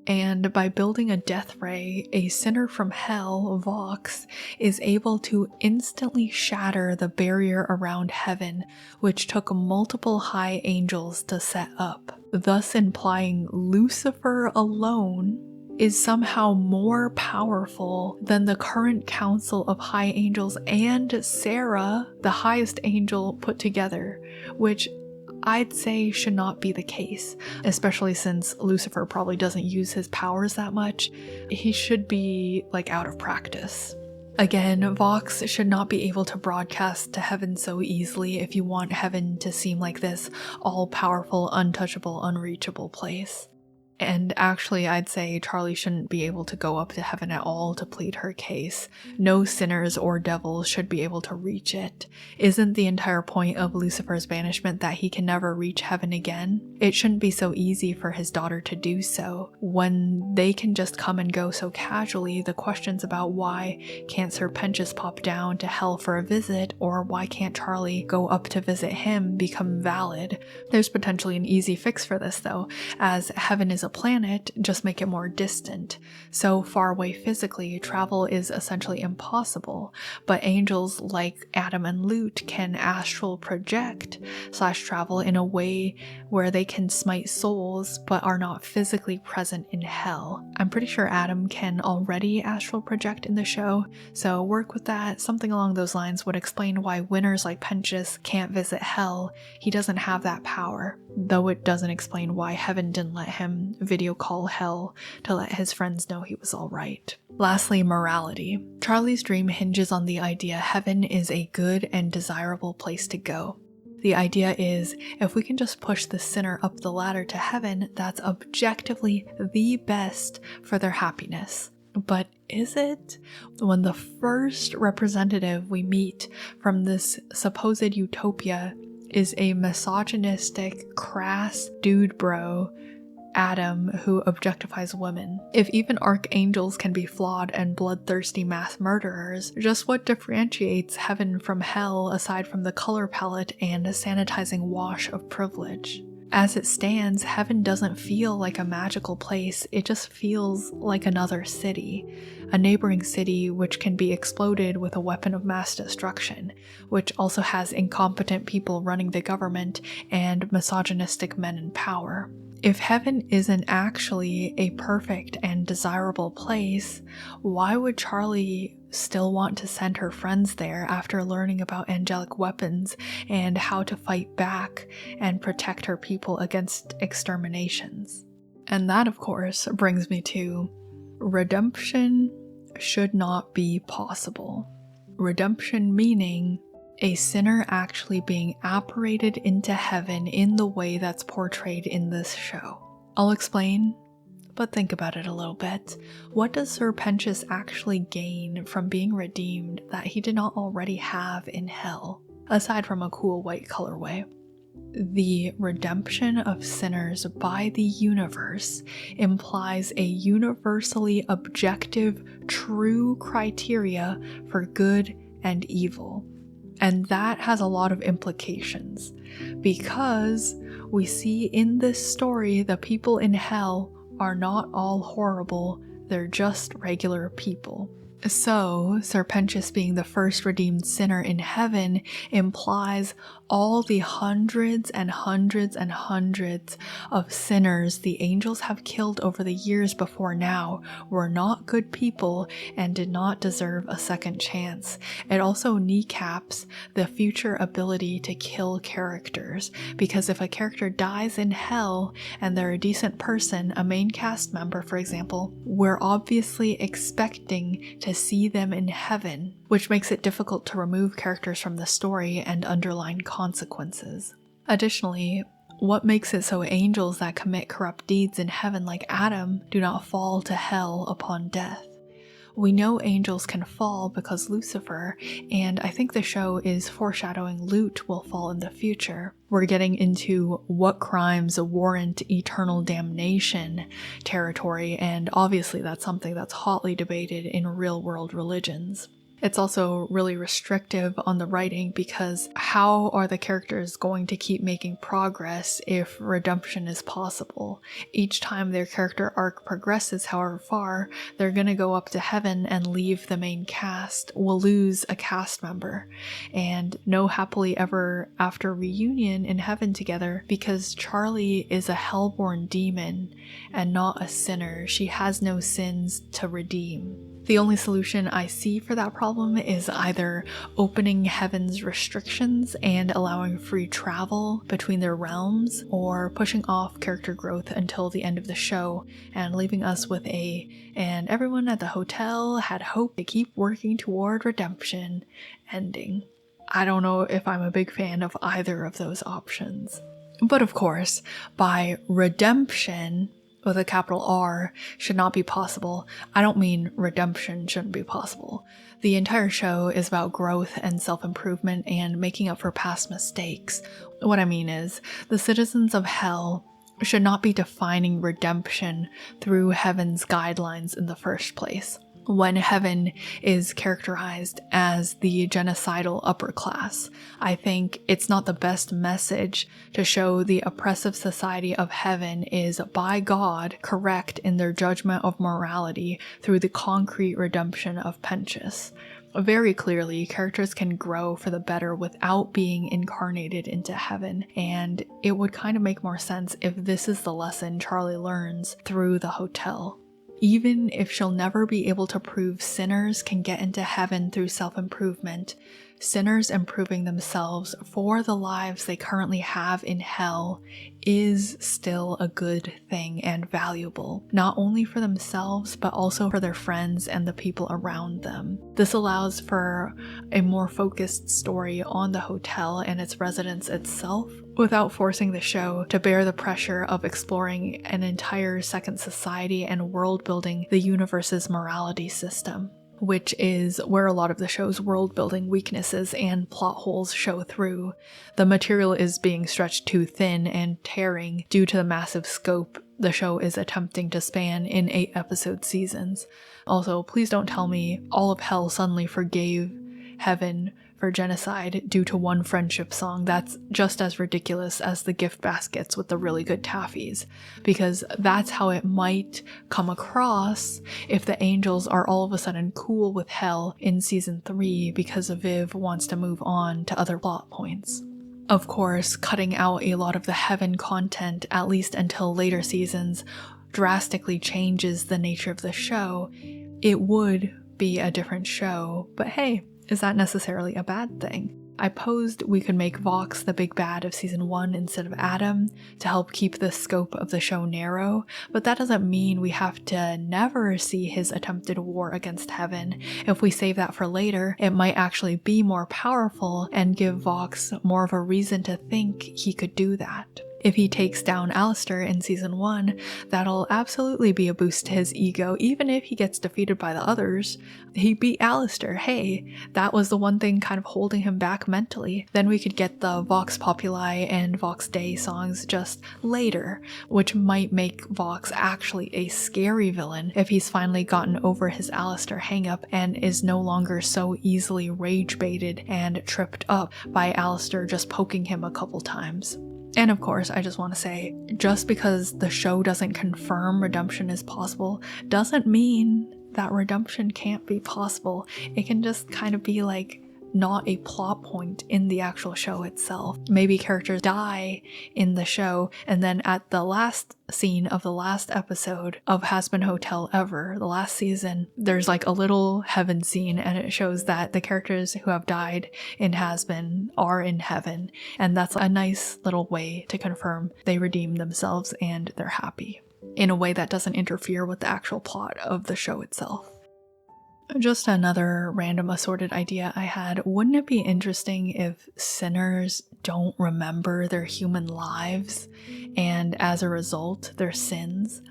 And by building a death ray, a sinner from hell, Vox, is able to instantly shatter the barrier around heaven, which took multiple high angels to set up, thus implying Lucifer alone is somehow more powerful than the current council of high angels and Sarah, the highest angel, put together, which I'd say should not be the case, especially since Lucifer probably doesn't use his powers that much. He should be like out of practice. Again, Vox should not be able to broadcast to heaven so easily if you want heaven to seem like this all-powerful, untouchable, unreachable place. And actually, I'd say Charlie shouldn't be able to go up to heaven at all to plead her case. No sinners or devils should be able to reach it. Isn't the entire point of Lucifer's banishment that he can never reach heaven again? It shouldn't be so easy for his daughter to do so. When they can just come and go so casually, the questions about why can't Sir Pentious pop down to hell for a visit, or why can't Charlie go up to visit him, become valid. There's potentially an easy fix for this though, as heaven is a planet, just make it more distant. So far away physically, travel is essentially impossible, but angels like Adam and Lute can astral project / travel in a way where they can smite souls but are not physically present in hell. I'm pretty sure Adam can already astral project in the show, so work with that. Something along those lines would explain why winners like Pentious can't visit hell. He doesn't have that power, though it doesn't explain why heaven didn't let him video call hell to let his friends know he was alright. Lastly, morality. Charlie's dream hinges on the idea heaven is a good and desirable place to go. The idea is, if we can just push the sinner up the ladder to heaven, that's objectively the best for their happiness. But is it? When the first representative we meet from this supposed utopia is a misogynistic, crass dude bro Adam who objectifies women. If even archangels can be flawed and bloodthirsty mass murderers, just what differentiates heaven from hell aside from the color palette and sanitizing wash of privilege? As it stands, heaven doesn't feel like a magical place, it just feels like another city. A neighboring city which can be exploded with a weapon of mass destruction, which also has incompetent people running the government and misogynistic men in power. If heaven isn't actually a perfect and desirable place, why would Charlie still want to send her friends there after learning about angelic weapons and how to fight back and protect her people against exterminations? And that, of course, brings me to redemption should not be possible. Redemption meaning a sinner actually being apparated into heaven in the way that's portrayed in this show. I'll explain, but think about it a little bit. What does Sir Pentious actually gain from being redeemed that he did not already have in hell, aside from a cool white colorway? The redemption of sinners by the universe implies a universally objective, true criteria for good and evil. And that has a lot of implications, because we see in this story the people in hell are not all horrible, they're just regular people. So, Sir Pentious being the first redeemed sinner in heaven implies all the hundreds and hundreds and hundreds of sinners the angels have killed over the years before now were not good people and did not deserve a second chance. It also kneecaps the future ability to kill characters, because if a character dies in hell and they're a decent person, a main cast member for example, we're obviously expecting to see them in heaven, which makes it difficult to remove characters from the story and underline consequences. Additionally, what makes it so angels that commit corrupt deeds in heaven like Adam do not fall to hell upon death? We know angels can fall because Lucifer, and I think the show is foreshadowing Lut will fall in the future. We're getting into what crimes warrant eternal damnation territory, and obviously that's something that's hotly debated in real-world religions. It's also really restrictive on the writing, because how are the characters going to keep making progress if redemption is possible? Each time their character arc progresses however far, they're gonna go up to heaven and leave the main cast, will lose a cast member, and no happily ever after reunion in heaven together, because Charlie is a hellborn demon and not a sinner. She has no sins to redeem. The only solution I see for that problem is either opening heaven's restrictions and allowing free travel between their realms, or pushing off character growth until the end of the show and leaving us with and everyone at the hotel had hope to keep working toward redemption ending. I don't know if I'm a big fan of either of those options. But of course, by redemption with a capital R should not be possible, I don't mean redemption shouldn't be possible. The entire show is about growth and self-improvement and making up for past mistakes. What I mean is, the citizens of hell should not be defining redemption through heaven's guidelines in the first place, when heaven is characterized as the genocidal upper class. I think it's not the best message to show the oppressive society of heaven is by God correct in their judgment of morality through the concrete redemption of Pentious. Very clearly, characters can grow for the better without being incarnated into heaven, and it would kind of make more sense if this is the lesson Charlie learns through the hotel. Even if she'll never be able to prove sinners can get into heaven through self-improvement, sinners improving themselves for the lives they currently have in hell is still a good thing and valuable, not only for themselves but also for their friends and the people around them. This allows for a more focused story on the hotel and its residents itself, without forcing the show to bear the pressure of exploring an entire second society and world building the universe's morality system. which is where a lot of the show's world-building weaknesses and plot holes show through. The material is being stretched too thin and tearing due to the massive scope the show is attempting to span in 8-episode seasons. Also, please don't tell me all of hell suddenly forgave heaven for genocide due to one friendship song. That's just as ridiculous as the gift baskets with the really good taffies, because that's how it might come across if the angels are all of a sudden cool with hell in season 3 because Viv wants to move on to other plot points. Of course, cutting out a lot of the heaven content, at least until later seasons, drastically changes the nature of the show. It would be a different show, but hey, is that necessarily a bad thing? I posed we could make Vox the big bad of season 1 instead of Adam to help keep the scope of the show narrow, but that doesn't mean we have to never see his attempted war against heaven. If we save that for later, it might actually be more powerful and give Vox more of a reason to think he could do that. If he takes down Alistair in season 1, that'll absolutely be a boost to his ego, even if he gets defeated by the others. He beat Alistair, hey, that was the one thing kind of holding him back mentally. Then we could get the Vox Populi and Vox Dei songs just later, which might make Vox actually a scary villain if he's finally gotten over his Alistair hangup and is no longer so easily rage-baited and tripped up by Alistair just poking him a couple times. And of course, I just want to say, just because the show doesn't confirm redemption is possible, doesn't mean that redemption can't be possible. It can just kind of be like not a plot point in the actual show itself. Maybe characters die in the show, and then at the last scene of the last episode of Hazbin Hotel ever, the last season, there's like a little heaven scene, and it shows that the characters who have died in Hazbin are in heaven, and that's a nice little way to confirm they redeemed themselves and they're happy, in a way that doesn't interfere with the actual plot of the show itself. Just another random assorted idea I had. Wouldn't it be interesting if sinners don't remember their human lives and as a result their sins?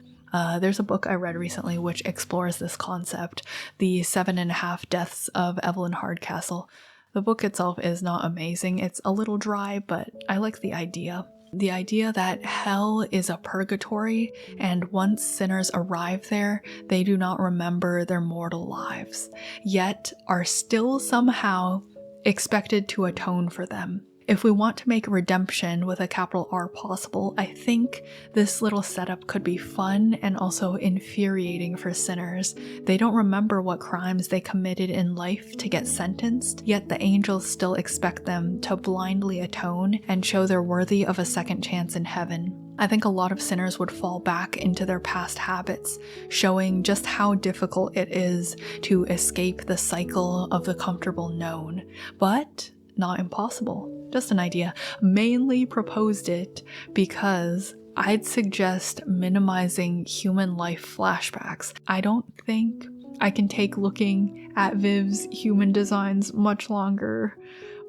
There's a book I read recently which explores this concept, The 7.5 Deaths of Evelyn Hardcastle. The book itself is not amazing. It's a little dry, but I like the idea. The idea that hell is a purgatory, and once sinners arrive there, they do not remember their mortal lives, yet are still somehow expected to atone for them. If we want to make redemption with a capital R possible, I think this little setup could be fun and also infuriating for sinners. They don't remember what crimes they committed in life to get sentenced, yet the angels still expect them to blindly atone and show they're worthy of a second chance in heaven. I think a lot of sinners would fall back into their past habits, showing just how difficult it is to escape the cycle of the comfortable known, but not impossible. Just an idea. Mainly proposed it because I'd suggest minimizing human life flashbacks. I don't think I can take looking at Viv's human designs much longer.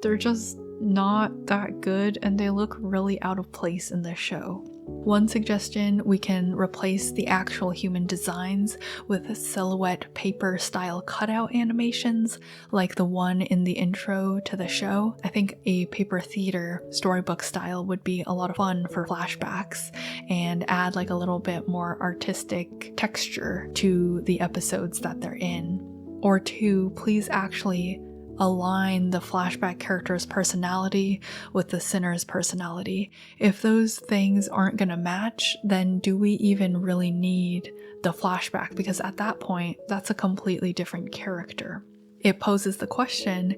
They're just not that good and they look really out of place in this show. One suggestion, we can replace the actual human designs with silhouette paper style cutout animations like the one in the intro to the show. I think a paper theater storybook style would be a lot of fun for flashbacks and add like a little bit more artistic texture to the episodes that they're in. Or two, please actually align the flashback character's personality with the sinner's personality. If those things aren't going to match, then do we even really need the flashback? Because at that point, that's a completely different character. It poses the question,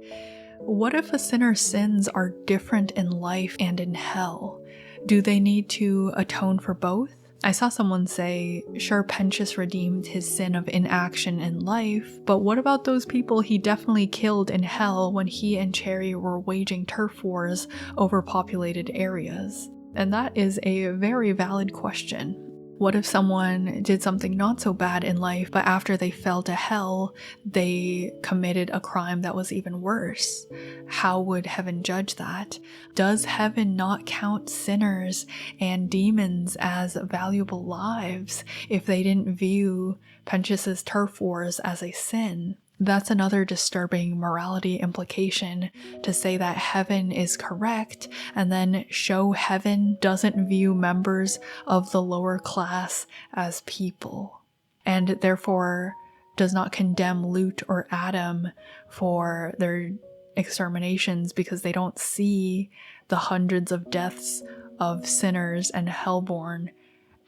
what if a sinner's sins are different in life and in hell? Do they need to atone for both? I saw someone say, sure, Pentious redeemed his sin of inaction in life, but what about those people he definitely killed in hell when he and Cherry were waging turf wars over populated areas? And that is a very valid question. What if someone did something not so bad in life, but after they fell to hell, they committed a crime that was even worse? How would heaven judge that? Does heaven not count sinners and demons as valuable lives if they didn't view Pentius's turf wars as a sin? That's another disturbing morality implication, to say that heaven is correct and then show heaven doesn't view members of the lower class as people, and therefore does not condemn Lut or Adam for their exterminations because they don't see the hundreds of deaths of sinners and hellborn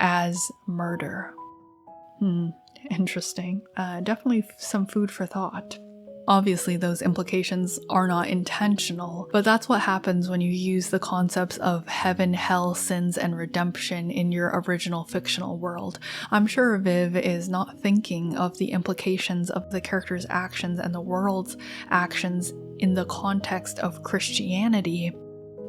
as murder. Interesting. Definitely some food for thought. Obviously, those implications are not intentional, but that's what happens when you use the concepts of heaven, hell, sins, and redemption in your original fictional world. I'm sure Viv is not thinking of the implications of the character's actions and the world's actions in the context of Christianity.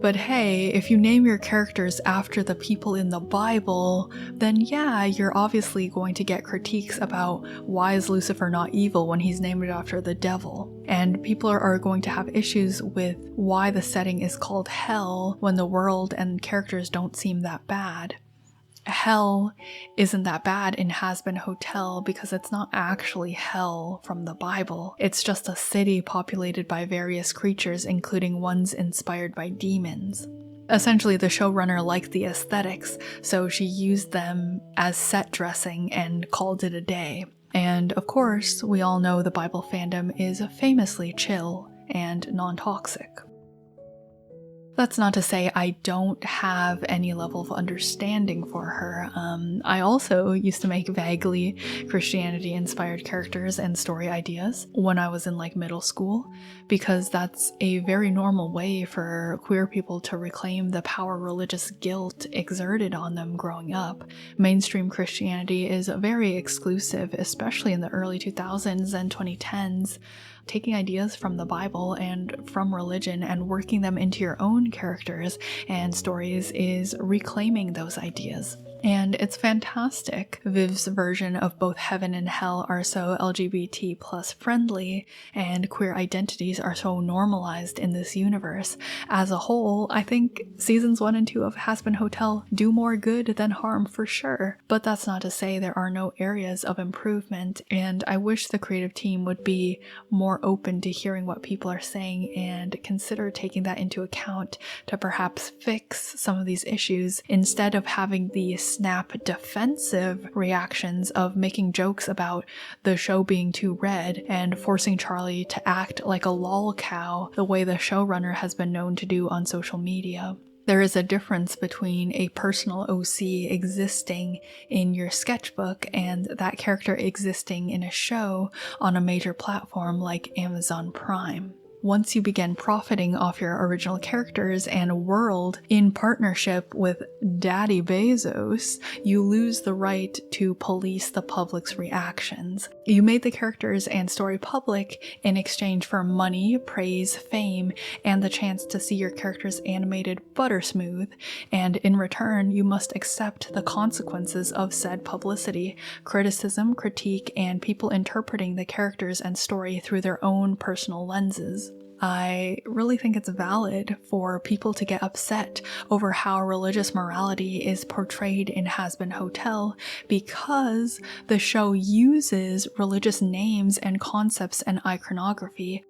But hey, if you name your characters after the people in the Bible, then yeah, you're obviously going to get critiques about why is Lucifer not evil when he's named after the devil. And people are going to have issues with why the setting is called hell when the world and characters don't seem that bad. Hell isn't that bad in Hazbin Hotel because it's not actually hell from the Bible. It's just a city populated by various creatures, including ones inspired by demons. Essentially, the showrunner liked the aesthetics, so she used them as set dressing and called it a day. And of course, we all know the Bible fandom is famously chill and non-toxic. That's not to say I don't have any level of understanding for her. I also used to make vaguely Christianity-inspired characters and story ideas when I was in middle school, because that's a very normal way for queer people to reclaim the power religious guilt exerted on them growing up. Mainstream Christianity is very exclusive, especially in the early 2000s and 2010s. Taking ideas from the Bible and from religion and working them into your own characters and stories is reclaiming those ideas. And it's fantastic. Viv's version of both heaven and hell are so LGBT plus friendly, and queer identities are so normalized in this universe. As a whole, I think seasons 1 and 2 of Hazbin Hotel do more good than harm for sure. But that's not to say there are no areas of improvement, and I wish the creative team would be more open to hearing what people are saying and consider taking that into account to perhaps fix some of these issues instead of having the snap defensive reactions of making jokes about the show being too red and forcing Charlie to act like a lol cow the way the showrunner has been known to do on social media. There is a difference between a personal OC existing in your sketchbook and that character existing in a show on a major platform like Amazon Prime. Once you begin profiting off your original characters and world in partnership with Daddy Bezos, you lose the right to police the public's reactions. You made the characters and story public in exchange for money, praise, fame, and the chance to see your characters animated buttersmooth, and in return, you must accept the consequences of said publicity, criticism, critique, and people interpreting the characters and story through their own personal lenses. I really think it's valid for people to get upset over how religious morality is portrayed in Hazbin Hotel because the show uses religious names and concepts and iconography.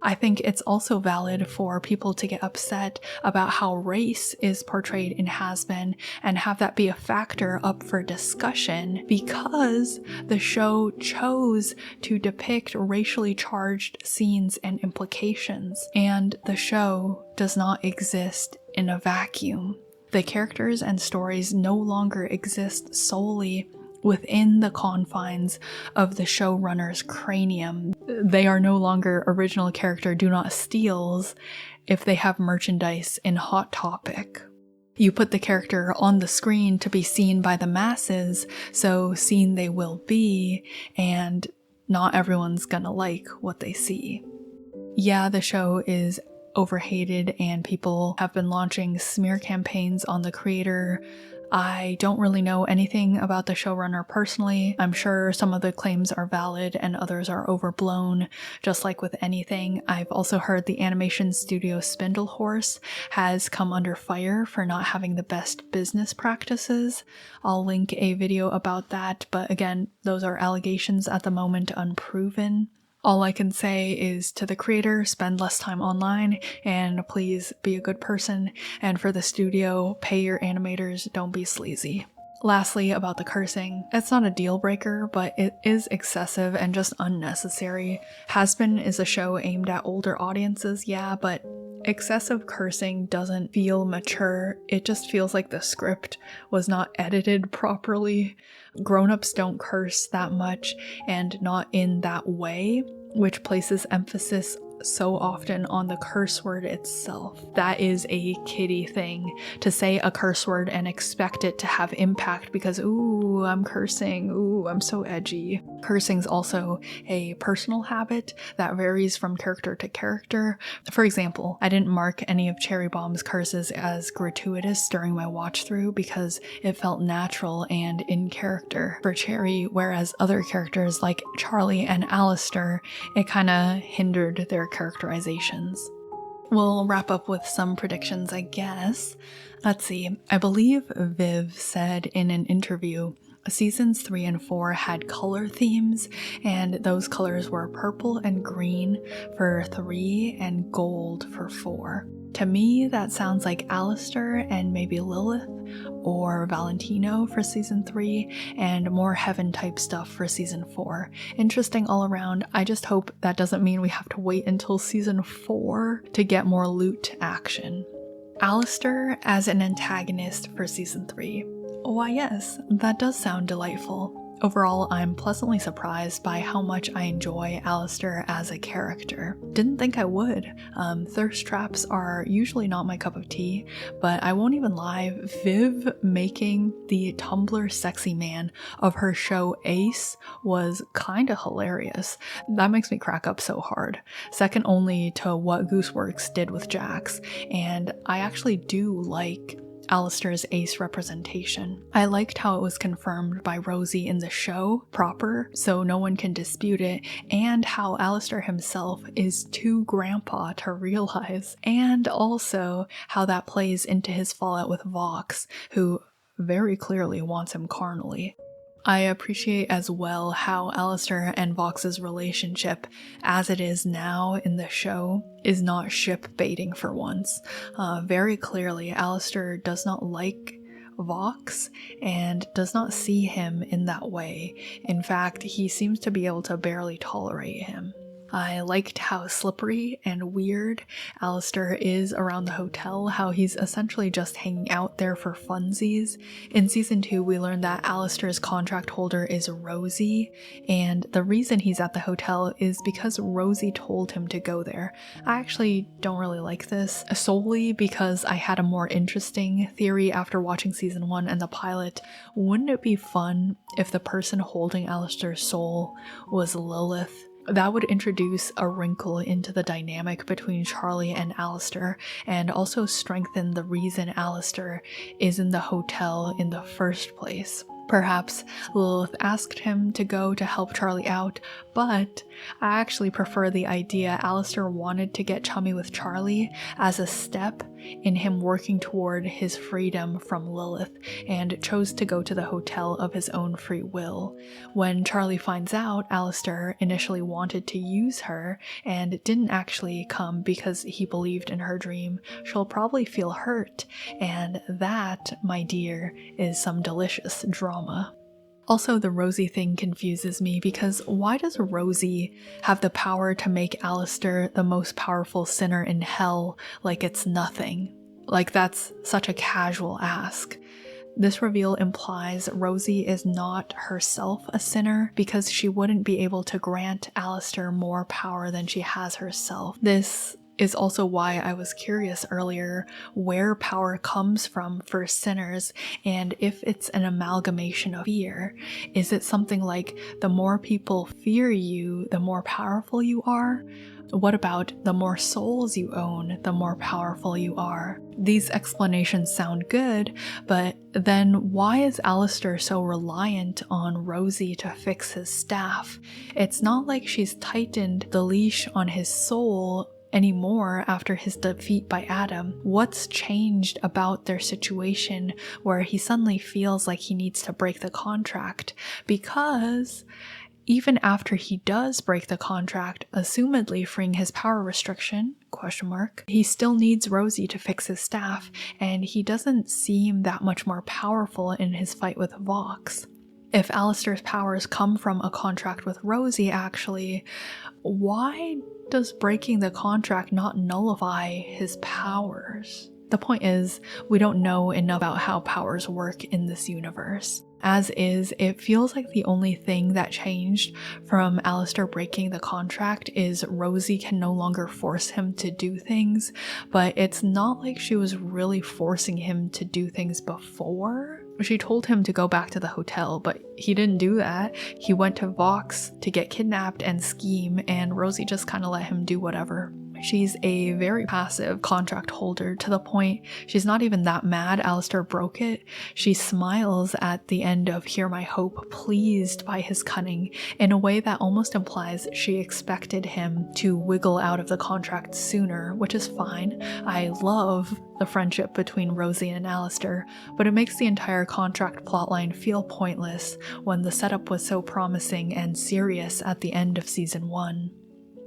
I think it's also valid for people to get upset about how race is portrayed in Hazbin and have that be a factor up for discussion because the show chose to depict racially charged scenes and implications, and the show does not exist in a vacuum. The characters and stories no longer exist solely within the confines of the showrunner's cranium. They are no longer original character do not steals if they have merchandise in Hot Topic. You put the character on the screen to be seen by the masses, so seen they will be, and not everyone's gonna like what they see. Yeah, the show is overhated and people have been launching smear campaigns on the creator. I don't really know anything about the showrunner personally. I'm sure some of the claims are valid and others are overblown, just like with anything. I've also heard the animation studio Spindlehorse has come under fire for not having the best business practices. I'll link a video about that, but again, those are allegations at the moment, unproven. All I can say is to the creator, spend less time online and please be a good person. And for the studio, pay your animators, don't be sleazy. Lastly, about the cursing, it's not a deal breaker, but it is excessive and just unnecessary. Hazbin is a show aimed at older audiences, yeah, but excessive cursing doesn't feel mature. It just feels like the script was not edited properly. Grown-ups don't curse that much and not in that way, which places emphasis so often on the curse word itself. That is a kiddie thing, to say a curse word and expect it to have impact because, ooh, I'm cursing, ooh, I'm so edgy. Cursing's also a personal habit that varies from character to character. For example, I didn't mark any of Cherry Bomb's curses as gratuitous during my watch through because it felt natural and in character for Cherry, whereas other characters like Charlie and Alistair, it kinda hindered their characterizations. We'll wrap up with some predictions, I guess. Let's see. I believe Viv said in an interview seasons 3 and 4 had color themes, and those colors were purple and green for 3 and gold for 4. To me, that sounds like Alistair and maybe Lilith or Valentino for season 3, and more heaven type stuff for season 4. Interesting all around. I just hope that doesn't mean we have to wait until season 4 to get more loot action. Alistair as an antagonist for season 3. Why yes, that does sound delightful. Overall, I'm pleasantly surprised by how much I enjoy Alistair as a character. Didn't think I would. Thirst traps are usually not my cup of tea, but I won't even lie, Viv making the Tumblr sexy man of her show Ace was kinda hilarious. That makes me crack up so hard. Second only to what Gooseworks did with Jax, and I actually do like Alistair's Ace representation. I liked how it was confirmed by Rosie in the show proper, so no one can dispute it, and how Alistair himself is too grandpa to realize, and also how that plays into his fallout with Vox, who very clearly wants him carnally. I appreciate as well how Alistair and Vox's relationship, as it is now in the show, is not ship baiting for once. Very clearly, Alistair does not like Vox and does not see him in that way. In fact, he seems to be able to barely tolerate him. I liked how slippery and weird Alistair is around the hotel, how he's essentially just hanging out there for funsies. In season 2, we learned that Alistair's contract holder is Rosie, and the reason he's at the hotel is because Rosie told him to go there. I actually don't really like this, solely because I had a more interesting theory after watching season 1 and the pilot. Wouldn't it be fun if the person holding Alistair's soul was Lilith? That would introduce a wrinkle into the dynamic between Charlie and Alistair, and also strengthen the reason Alistair is in the hotel in the first place. Perhaps Lilith asked him to go to help Charlie out, but I actually prefer the idea Alistair wanted to get chummy with Charlie as a step in him working toward his freedom from Lilith, and chose to go to the hotel of his own free will. When Charlie finds out Alistair initially wanted to use her and didn't actually come because he believed in her dream, she'll probably feel hurt, and that, my dear, is some delicious drama. Also, the Rosie thing confuses me because why does Rosie have the power to make Alistair the most powerful sinner in hell like it's nothing? Like, that's such a casual ask. This reveal implies Rosie is not herself a sinner because she wouldn't be able to grant Alistair more power than she has herself. This is also why I was curious earlier where power comes from for sinners, and if it's an amalgamation of fear. Is it something like the more people fear you, the more powerful you are? What about the more souls you own, the more powerful you are? These explanations sound good, but then why is Alistair so reliant on Rosie to fix his staff? It's not like she's tightened the leash on his soul anymore after his defeat by Adam. What's changed about their situation where he suddenly feels like he needs to break the contract? Because even after he does break the contract, assumedly freeing his power restriction, he still needs Rosie to fix his staff, and he doesn't seem that much more powerful in his fight with Vox. If Alistair's powers come from a contract with Rosie, actually, why does breaking the contract not nullify his powers? The point is, we don't know enough about how powers work in this universe. As is, it feels like the only thing that changed from Alistair breaking the contract is Rosie can no longer force him to do things, but it's not like she was really forcing him to do things before. She told him to go back to the hotel, but he didn't do that. He went to Vox to get kidnapped and scheme, and Rosie just kind of let him do whatever. She's a very passive contract holder, to the point she's not even that mad Alistair broke it. She smiles at the end of Hear My Hope, pleased by his cunning, in a way that almost implies she expected him to wiggle out of the contract sooner, which is fine. I love the friendship between Rosie and Alistair, but it makes the entire contract plotline feel pointless when the setup was so promising and serious at the end of season 1.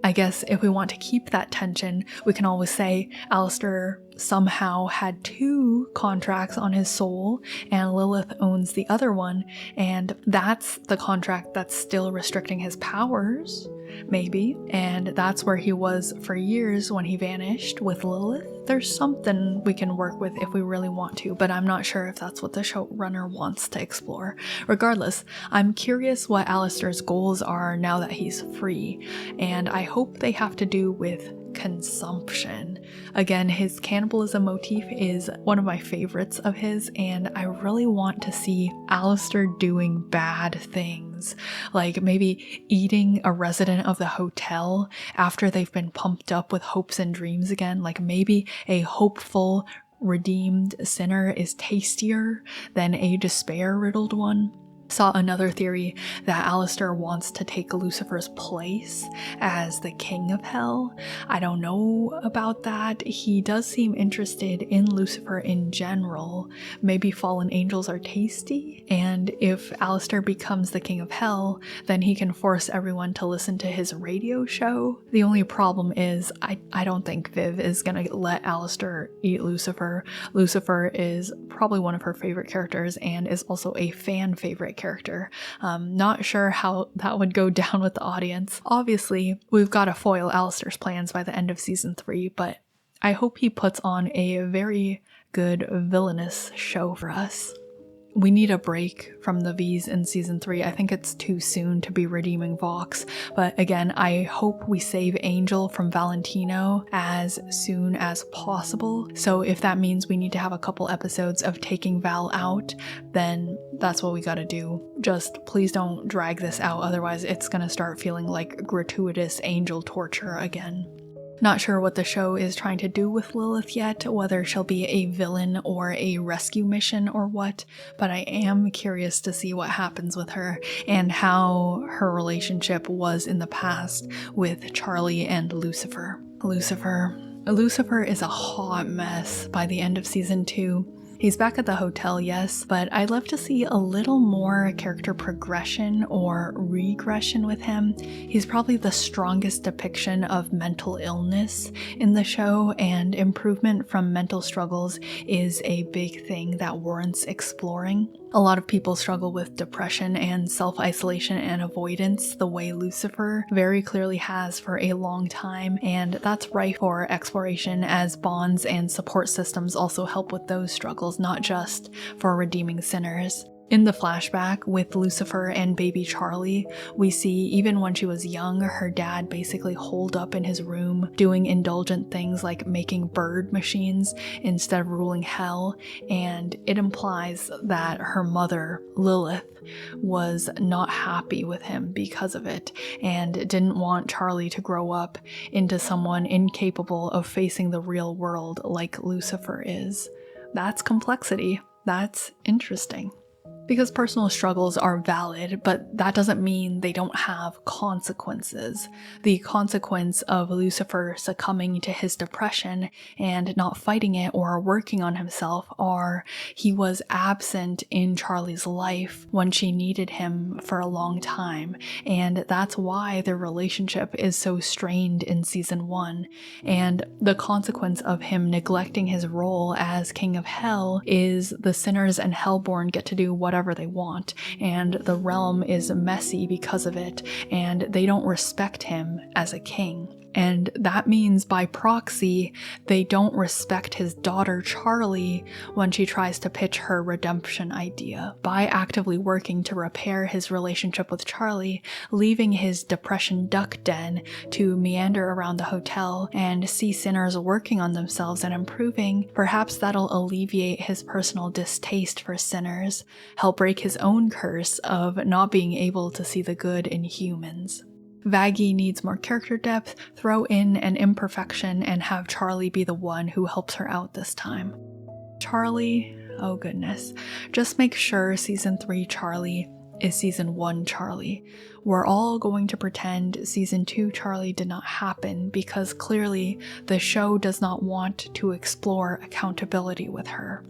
I guess if we want to keep that tension, we can always say Alistair somehow had 2 contracts on his soul and Lilith owns the other one, and that's the contract that's still restricting his powers, maybe, and that's where he was for years when he vanished with Lilith. There's something we can work with if we really want to, but I'm not sure if that's what the showrunner wants to explore. Regardless, I'm curious what Alistair's goals are now that he's free, and I hope they have to do with consumption. Again, his cannibalism motif is one of my favorites of his, and I really want to see Alistair doing bad things, like maybe eating a resident of the hotel after they've been pumped up with hopes and dreams again. Like maybe a hopeful, redeemed sinner is tastier than a despair-riddled one. Saw another theory that Alistair wants to take Lucifer's place as the king of hell. I don't know about that. He does seem interested in Lucifer in general. Maybe fallen angels are tasty, and if Alistair becomes the king of hell, then he can force everyone to listen to his radio show. The only problem is I don't think Viv is gonna let Alistair eat Lucifer. Lucifer is probably one of her favorite characters and is also a fan favorite character. Not sure how that would go down with the audience. Obviously, we've got to foil Alistair's plans by the end of season 3, but I hope he puts on a very good villainous show for us. We need a break from the V's in season 3. I think it's too soon to be redeeming Vox, but again, I hope we save Angel from Valentino as soon as possible. So if that means we need to have a couple episodes of taking Val out, then that's what we gotta do. Just please don't drag this out, otherwise it's gonna start feeling like gratuitous Angel torture again. Not sure what the show is trying to do with Lilith yet, whether she'll be a villain or a rescue mission or what, but I am curious to see what happens with her and how her relationship was in the past with Charlie and Lucifer. Lucifer is a hot mess by the end of season 2. He's back at the hotel, yes, but I'd love to see a little more character progression or regression with him. He's probably the strongest depiction of mental illness in the show, and improvement from mental struggles is a big thing that warrants exploring. A lot of people struggle with depression and self-isolation and avoidance the way Lucifer very clearly has for a long time, and that's rife for exploration as bonds and support systems also help with those struggles, not just for redeeming sinners. In the flashback with Lucifer and baby Charlie, we see even when she was young, her dad basically holed up in his room doing indulgent things like making bird machines instead of ruling hell, and it implies that her mother, Lilith, was not happy with him because of it and didn't want Charlie to grow up into someone incapable of facing the real world like Lucifer is. That's complexity. That's interesting. Because personal struggles are valid, but that doesn't mean they don't have consequences. The consequence of Lucifer succumbing to his depression and not fighting it or working on himself are he was absent in Charlie's life when she needed him for a long time, and that's why their relationship is so strained in season 1. And the consequence of him neglecting his role as King of Hell is the sinners and Hellborn get to do whatever they want, and the realm is messy because of it, and they don't respect him as a king. And that means by proxy, they don't respect his daughter Charlie when she tries to pitch her redemption idea. By actively working to repair his relationship with Charlie, leaving his depression duck den to meander around the hotel and see sinners working on themselves and improving, perhaps that'll alleviate his personal distaste for sinners, help break his own curse of not being able to see the good in humans. Vaggie needs more character depth, throw in an imperfection, and have Charlie be the one who helps her out this time. Charlie, oh goodness, just make sure season 3 Charlie is season 1 Charlie. We're all going to pretend season 2 Charlie did not happen because clearly the show does not want to explore accountability with her.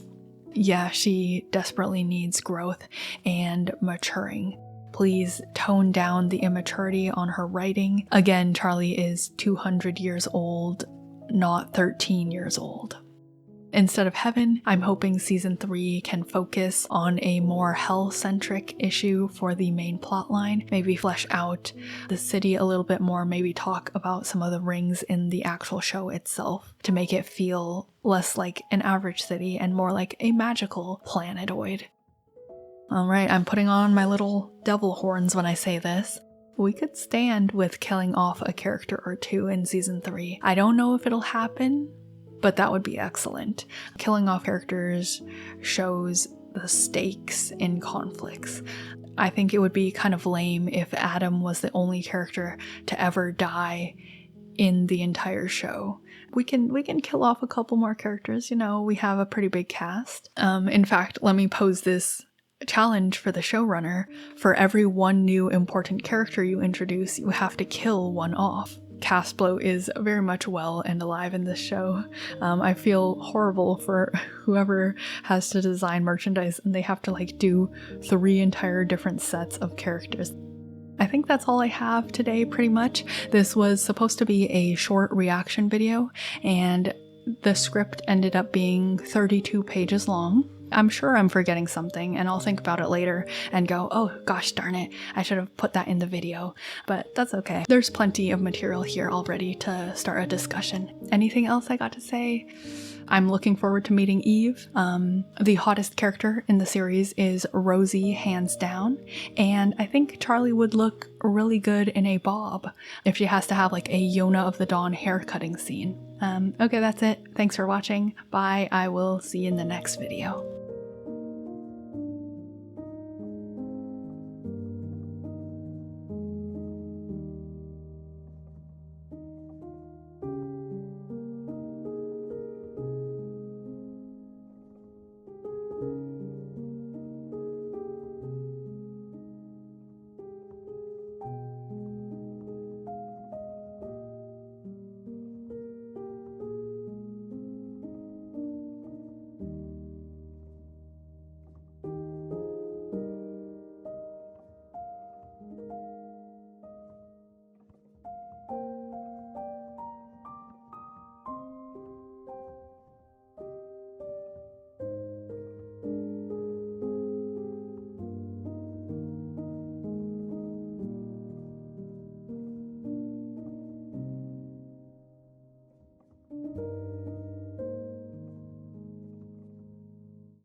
Yeah, she desperately needs growth and maturing. Please tone down the immaturity on her writing. Again, Charlie is 200 years old, not 13 years old. Instead of heaven, I'm hoping season 3 can focus on a more hell-centric issue for the main plotline, maybe flesh out the city a little bit more, maybe talk about some of the rings in the actual show itself to make it feel less like an average city and more like a magical planetoid. Alright, I'm putting on my little devil horns when I say this. We could stand with killing off a character or two in season 3. I don't know if it'll happen, but that would be excellent. Killing off characters shows the stakes in conflicts. I think it would be kind of lame if Adam was the only character to ever die in the entire show. We can kill off a couple more characters, you know, we have a pretty big cast. In fact, let me pose this challenge for the showrunner. For every one new important character you introduce, you have to kill one off. Castblow is very much well and alive in this show. I feel horrible for whoever has to design merchandise and they have to do 3 entire different sets of characters. I think that's all I have today pretty much. This was supposed to be a short reaction video and the script ended up being 32 pages long. I'm sure I'm forgetting something and I'll think about it later and go, oh gosh darn it, I should have put that in the video, but that's okay. There's plenty of material here already to start a discussion. Anything else I got to say? I'm looking forward to meeting Eve. The hottest character in the series is Rosie, hands down, and I think Charlie would look really good in a bob if she has to have a Yona of the Dawn haircutting scene. Okay, that's it. Thanks for watching. Bye. I will see you in the next video.